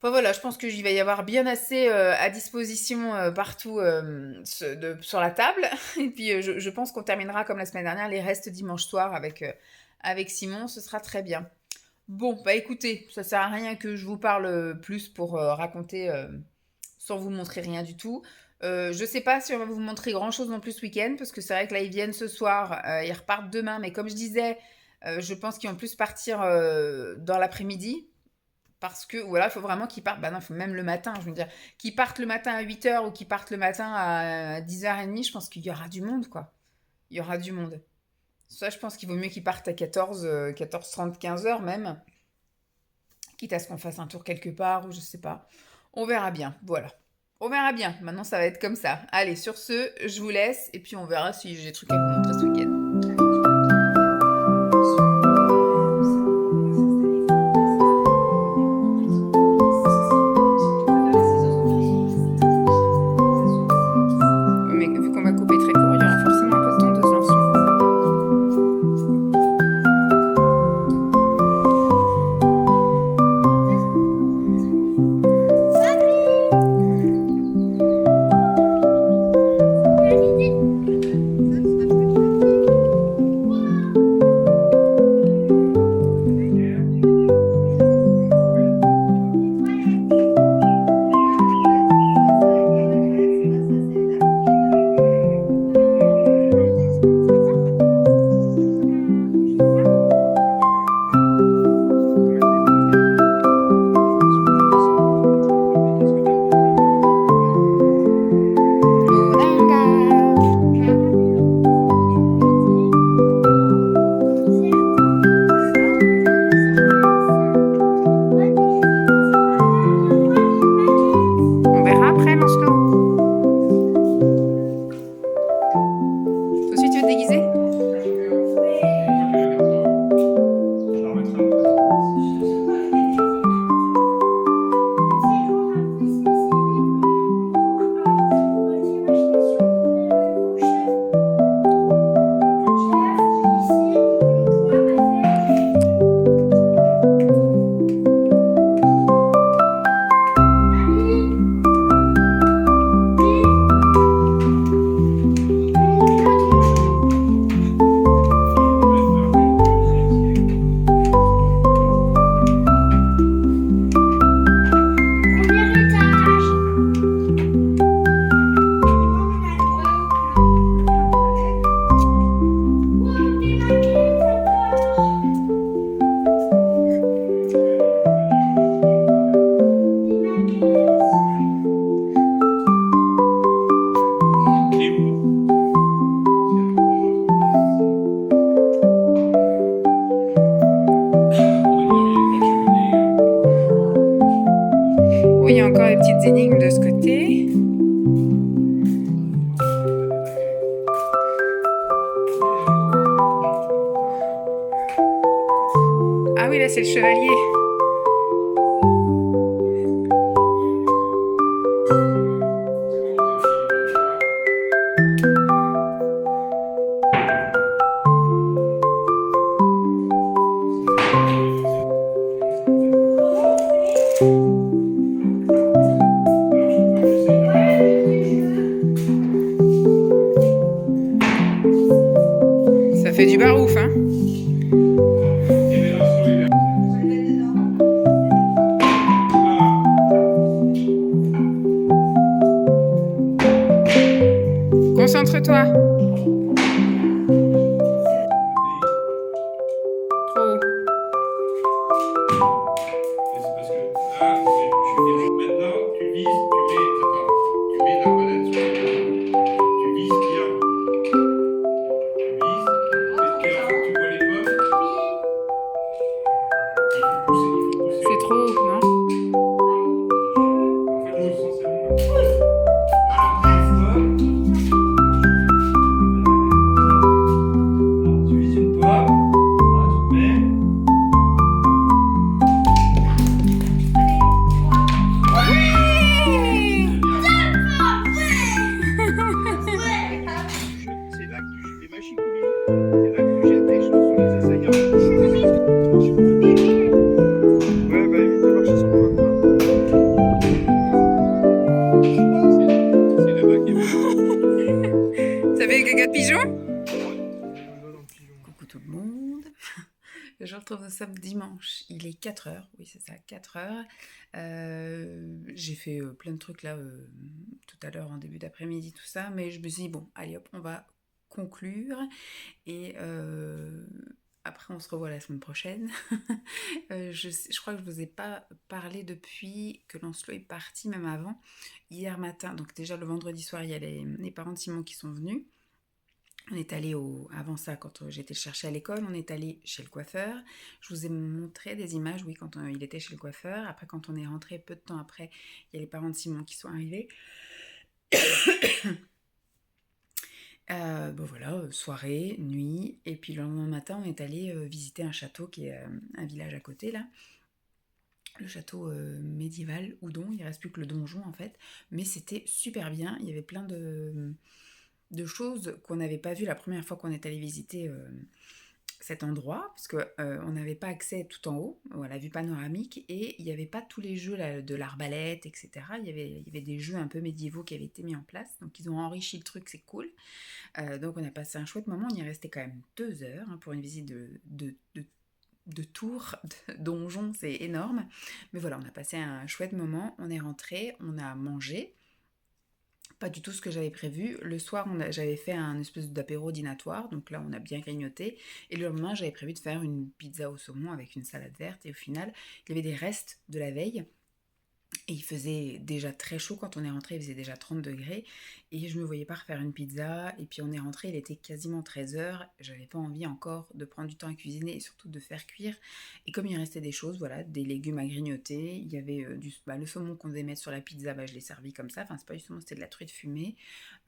Enfin voilà, je pense qu'il va y avoir bien assez à disposition partout sur la table. Et puis je pense qu'on terminera comme la semaine dernière les restes dimanche soir avec Simon. Ce sera très bien. Bon, bah écoutez, ça sert à rien que je vous parle plus pour raconter sans vous montrer rien du tout. Je sais pas si on va vous montrer grand chose non plus ce week-end, parce que c'est vrai que là ils viennent ce soir, ils repartent demain, mais comme je disais, je pense qu'ils vont plus partir dans l'après-midi. Parce que, voilà, il faut vraiment qu'ils partent, bah non, il faut même le matin, je veux dire, qu'ils partent le matin à 8h ou qu'ils partent le matin à 10h30, je pense qu'il y aura du monde, quoi. Il y aura du monde. Ça, je pense qu'il vaut mieux qu'ils partent à 14h30, 15h même, quitte à ce qu'on fasse un tour quelque part ou je sais pas. On verra bien, voilà. On verra bien. Maintenant, ça va être comme ça. Allez, sur ce, je vous laisse et puis on verra si j'ai des trucs à vous montrer ce week-end. Mais vu qu'on va couper très court, il y aura forcément un peu de temps de se lancer. les petites énigmes de ce côté. Ah oui, là c'est le chevalier. Ça fait du barouf, hein. Concentre-toi. Trop. C'est parce que là, maintenant, tu vises, tu mets l'arbalète sur tu vises bien. Tu vises, et alors tu vois les pommes. Il faut pousser. C'est trop, non? En fait, essentiellement, tu vises une pomme, voilà, tu te mets. C'est là que tu fais magique, oui. C'est là que tu jettes des choses sur les assaillants. Ouais, bah évite de marcher sur le coin. C'est là-bas qu'il y avait Ça fait gaga de pigeon? Coucou tout le monde. Je vous retrouve dimanche. Il est 4h. Oui, c'est ça, 4h. J'ai fait plein de trucs là tout à l'heure en début d'après-midi, tout ça. Mais je me suis dit, bon, allez hop, on va conclure. Et après, on se revoit la semaine prochaine. Je crois que je ne vous ai pas parlé depuis que Lancelot est parti, même avant. Hier matin, donc déjà le vendredi soir, il y a les parents de Simon qui sont venus. On est allé avant ça, quand j'étais le chercher à l'école, on est allé chez le coiffeur. Je vous ai montré des images, oui, quand il était chez le coiffeur. Après, quand on est rentré, peu de temps après, il y a les parents de Simon qui sont arrivés. Bon voilà, soirée, nuit, et puis le lendemain matin, on est allé visiter un château qui est un village à côté, là. Le château médiéval, Houdon, il ne reste plus que le donjon, en fait. Mais c'était super bien, il y avait plein de choses qu'on n'avait pas vues la première fois qu'on est allé visiter cet endroit, parce qu'on n'avait pas accès tout en haut, à la vue panoramique, et il n'y avait pas tous les jeux là, de l'arbalète, etc. Il y avait des jeux un peu médiévaux qui avaient été mis en place, donc ils ont enrichi le truc, c'est cool. Donc on a passé un chouette moment, on y est resté quand même 2 heures hein, pour une visite de tour, de donjon, c'est énorme. Mais voilà, on a passé un chouette moment, on est rentré, on a mangé. Pas du tout ce que j'avais prévu. Le soir, j'avais fait un espèce d'apéro dînatoire, donc là on a bien grignoté. Et le lendemain, j'avais prévu de faire une pizza au saumon avec une salade verte. Et au final, il y avait des restes de la veille. Et il faisait déjà très chaud quand on est rentré, il faisait déjà 30 degrés. Et je ne me voyais pas refaire une pizza. Et puis on est rentré, il était quasiment 13h. J'avais pas envie encore de prendre du temps à cuisiner et surtout de faire cuire. Et comme il restait des choses, voilà, des légumes à grignoter, il y avait le saumon qu'on devait mettre sur la pizza, je l'ai servi comme ça. Enfin, c'est pas du saumon, c'était de la truite fumée.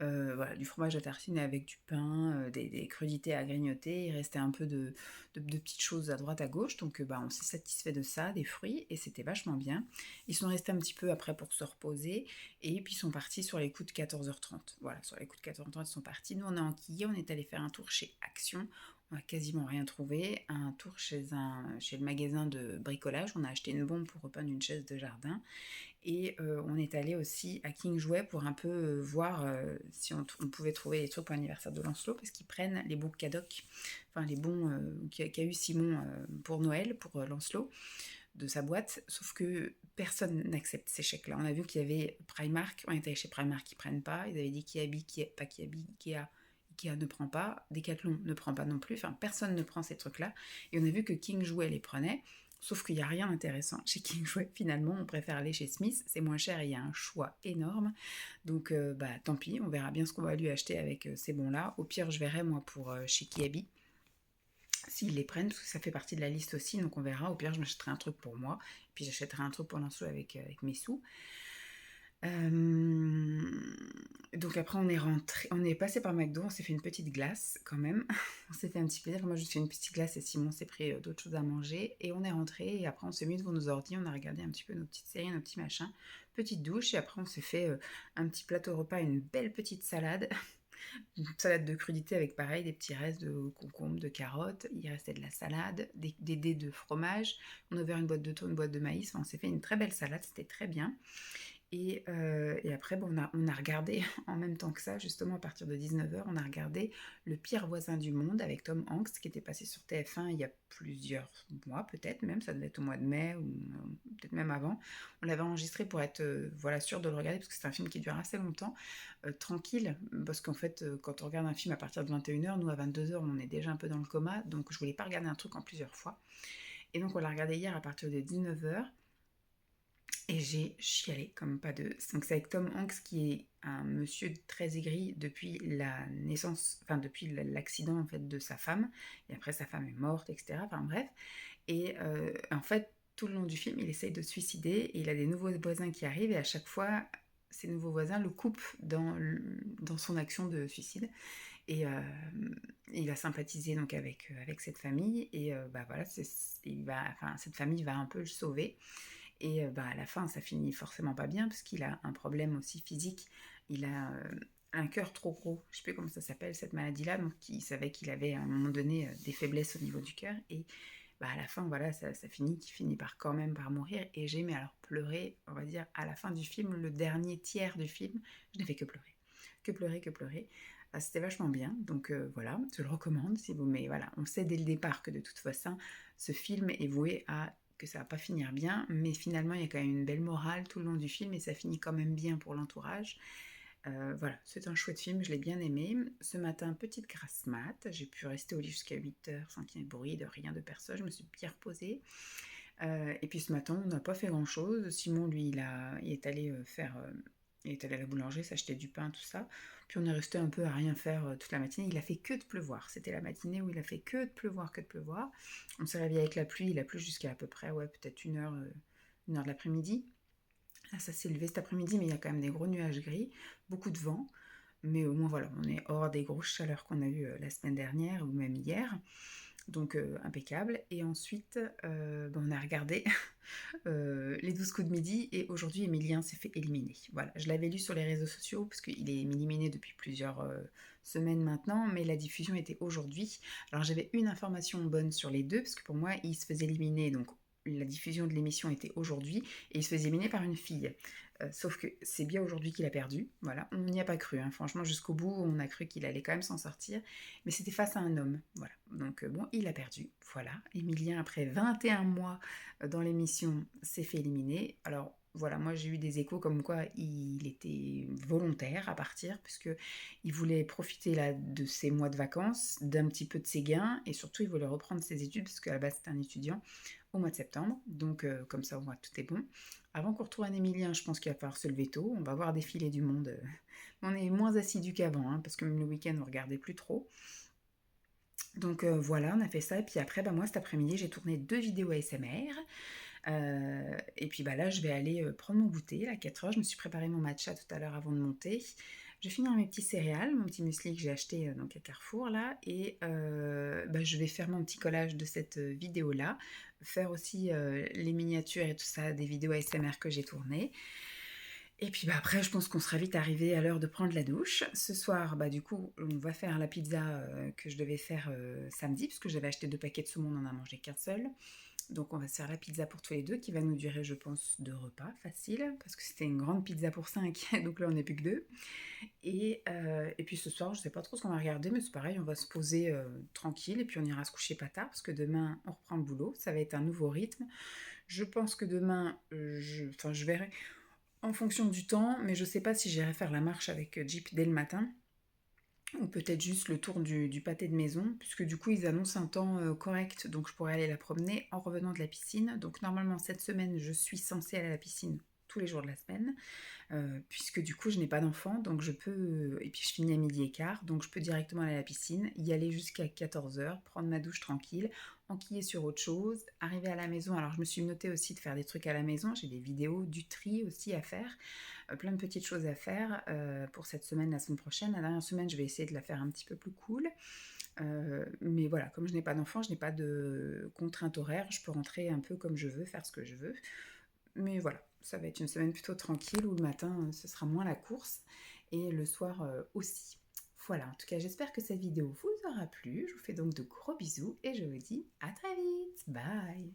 Voilà, du fromage à tartiner avec du pain, des crudités à grignoter. Il restait un peu de petites choses à droite à gauche. Donc on s'est satisfait de ça, des fruits. Et c'était vachement bien. Ils sont restés un petit peu après pour se reposer et puis ils sont partis sur les coups de 14h30. Voilà, sur les coups de 14h30 ils sont partis. Nous on est enquillés, on est allé faire un tour chez Action. On n'a quasiment rien trouvé. Un tour chez le magasin de bricolage. On a acheté une bombe pour repeindre une chaise de jardin. Et on est allé aussi à King Jouet pour un peu voir si on pouvait trouver des trucs pour l'anniversaire de Lancelot, parce qu'ils prennent les bons cadocs, enfin les bons qu'a eu Simon pour Noël, pour Lancelot, de sa boîte, sauf que personne n'accepte ces chèques-là. On a vu qu'il y avait Primark, on était allé chez Primark, ils prennent pas, ils avaient dit Ikea ne prend pas, Decathlon ne prend pas non plus, enfin personne ne prend ces trucs-là, et on a vu que King Jouet les prenait, sauf qu'il n'y a rien d'intéressant chez King Jouet, finalement, on préfère aller chez Smith, c'est moins cher et il y a un choix énorme, donc tant pis, on verra bien ce qu'on va lui acheter avec ces bons-là, au pire je verrai moi pour chez Kiabi, s'ils les prennent, parce que ça fait partie de la liste aussi, donc on verra. Au pire, je m'achèterai un truc pour moi, puis j'achèterai un truc pour Lancelot avec mes sous. Donc après on est rentré, on est passé par McDo, on s'est fait une petite glace quand même. On s'est fait un petit plaisir. Moi je fais une petite glace et Simon s'est pris d'autres choses à manger. Et on est rentré et après on s'est mis devant nos ordi, on a regardé un petit peu nos petites séries, nos petits machins. Petite douche et après on s'est fait un petit plateau repas, une belle petite salade. Une salade de crudité avec pareil des petits restes de concombres, de carottes. Il restait de la salade, des dés de fromage. On a ouvert une boîte de thon, une boîte de maïs. Enfin, on s'est fait une très belle salade, c'était très bien. Et après, bon, on a regardé en même temps que ça, justement à partir de 19h, on a regardé Le pire voisin du monde avec Tom Hanks qui était passé sur TF1 il y a plusieurs mois, peut-être même, ça devait être au mois de mai ou peut-être même avant. On l'avait enregistré pour être voilà, sûr de le regarder parce que c'est un film qui dure assez longtemps, tranquille, parce qu'en fait, quand on regarde un film à partir de 21h, nous à 22h, on est déjà un peu dans le coma, donc je voulais pas regarder un truc en plusieurs fois. Et donc on l'a regardé hier à partir de 19h. Et j'ai chialé comme pas deux. Donc c'est avec Tom Hanks qui est un monsieur très aigri depuis la naissance, enfin depuis l'accident en fait de sa femme. Et après sa femme est morte, etc. Enfin bref. Et en fait tout le long du film il essaye de se suicider et il a des nouveaux voisins qui arrivent et à chaque fois ces nouveaux voisins le coupent dans son action de suicide. Et il va sympathiser donc avec cette famille et bah voilà, cette famille va un peu le sauver. Et bah, à la fin, ça finit forcément pas bien parce qu'il a un problème aussi physique. Il a un cœur trop gros. Je sais plus comment ça s'appelle cette maladie-là. Donc, il savait qu'il avait à un moment donné des faiblesses au niveau du cœur. Et bah, à la fin, voilà, ça finit qu'il finit par quand même par mourir. Et j'ai mais alors pleuré, on va dire, à la fin du film, le dernier tiers du film, je n'ai fait que pleurer. Que pleurer, que pleurer. C'était vachement bien, donc voilà, je le recommande si vous. Mais voilà, on sait dès le départ que de toute façon, ce film est voué à que ça va pas finir bien, mais finalement il y a quand même une belle morale tout le long du film et ça finit quand même bien pour l'entourage. Voilà, c'est un chouette film, je l'ai bien aimé. Ce matin, petite grasse mat, j'ai pu rester au lit jusqu'à 8h sans qu'il y ait de bruit, de rien, de personne, je me suis bien reposée. Et puis ce matin, on n'a pas fait grand-chose. Simon, lui, il est allé il est allé à la boulangerie s'acheter du pain, tout ça. Puis on est resté un peu à rien faire toute la matinée. Il a fait que de pleuvoir. C'était la matinée où il a fait que de pleuvoir, que de pleuvoir. On s'est réveillé avec la pluie. Il a plu jusqu'à à peu près, ouais, peut-être une heure de l'après-midi. Là, ça s'est levé cet après-midi, mais il y a quand même des gros nuages gris, beaucoup de vent. Mais au moins, voilà, on est hors des grosses chaleurs qu'on a eues la semaine dernière ou même hier. Donc impeccable. Et ensuite, on a regardé les 12 coups de midi et aujourd'hui Emilien s'est fait éliminer. Voilà, je l'avais lu sur les réseaux sociaux parce qu'il est éliminé depuis plusieurs semaines maintenant, mais la diffusion était aujourd'hui. Alors j'avais une information bonne sur les deux parce que pour moi il se faisait éliminer, donc la diffusion de l'émission était aujourd'hui et il se faisait éliminer par une fille. Sauf que c'est bien aujourd'hui qu'il a perdu. Voilà, on n'y a pas cru. Hein. Franchement, jusqu'au bout, on a cru qu'il allait quand même s'en sortir. Mais c'était face à un homme. Voilà. Donc bon, il a perdu. Voilà. Emilien, après 21 mois dans l'émission, s'est fait éliminer. Alors voilà, moi j'ai eu des échos comme quoi il était volontaire à partir puisque il voulait profiter là de ses mois de vacances, d'un petit peu de ses gains et surtout il voulait reprendre ses études parce qu'à la base c'était un étudiant au mois de septembre. Donc comme ça on voit tout est bon. Avant qu'on retrouve un Emilien, je pense qu'il va falloir se lever tôt. On va voir défiler du monde. On est moins assidus qu'avant hein, parce que même le week-end on regardait plus trop. Donc voilà, on a fait ça. Et puis après, moi cet après-midi, j'ai tourné 2 vidéos ASMR. Et puis là, je vais aller prendre mon goûter à 4h. Je me suis préparé mon matcha tout à l'heure avant de monter. Je vais finir mes petits céréales, mon petit muesli que j'ai acheté donc à Carrefour là. Et je vais faire mon petit collage de cette vidéo-là. Faire aussi les miniatures et tout ça des vidéos ASMR que j'ai tournées. Et puis après, je pense qu'on sera vite arrivé à l'heure de prendre la douche. Ce soir, du coup, on va faire la pizza que je devais faire samedi, parce que j'avais acheté 2 paquets de saumon, on n'en a mangé qu'un seul. Donc on va se faire la pizza pour tous les deux, qui va nous durer, je pense, 2 repas, facile, parce que c'était une grande pizza pour 5, donc là on n'est plus que 2. Et puis ce soir, je sais pas trop ce qu'on va regarder, mais c'est pareil, on va se poser tranquille, et puis on ira se coucher pas tard, parce que demain, on reprend le boulot, ça va être un nouveau rythme. Je pense que demain, je verrai en fonction du temps, mais je sais pas si j'irai faire la marche avec Jeep dès le matin, ou peut-être juste le tour du pâté de maison, puisque du coup ils annoncent un temps correct, donc je pourrais aller la promener en revenant de la piscine. Donc normalement cette semaine je suis censée aller à la piscine tous les jours de la semaine, puisque du coup je n'ai pas d'enfant, donc je peux, et puis je finis à 12h15, donc je peux directement aller à la piscine, y aller jusqu'à 14h, prendre ma douche tranquille, enquiller sur autre chose, arriver à la maison. Alors je me suis notée aussi de faire des trucs à la maison, j'ai des vidéos, du tri aussi à faire, plein de petites choses à faire pour cette semaine, la semaine prochaine. La dernière semaine, je vais essayer de la faire un petit peu plus cool. Mais voilà, comme je n'ai pas d'enfant, je n'ai pas de contrainte horaire, je peux rentrer un peu comme je veux, faire ce que je veux. Mais voilà, ça va être une semaine plutôt tranquille où le matin, ce sera moins la course et le soir aussi. Voilà, en tout cas, j'espère que cette vidéo vous aura plu. Je vous fais donc de gros bisous et je vous dis à très vite. Bye!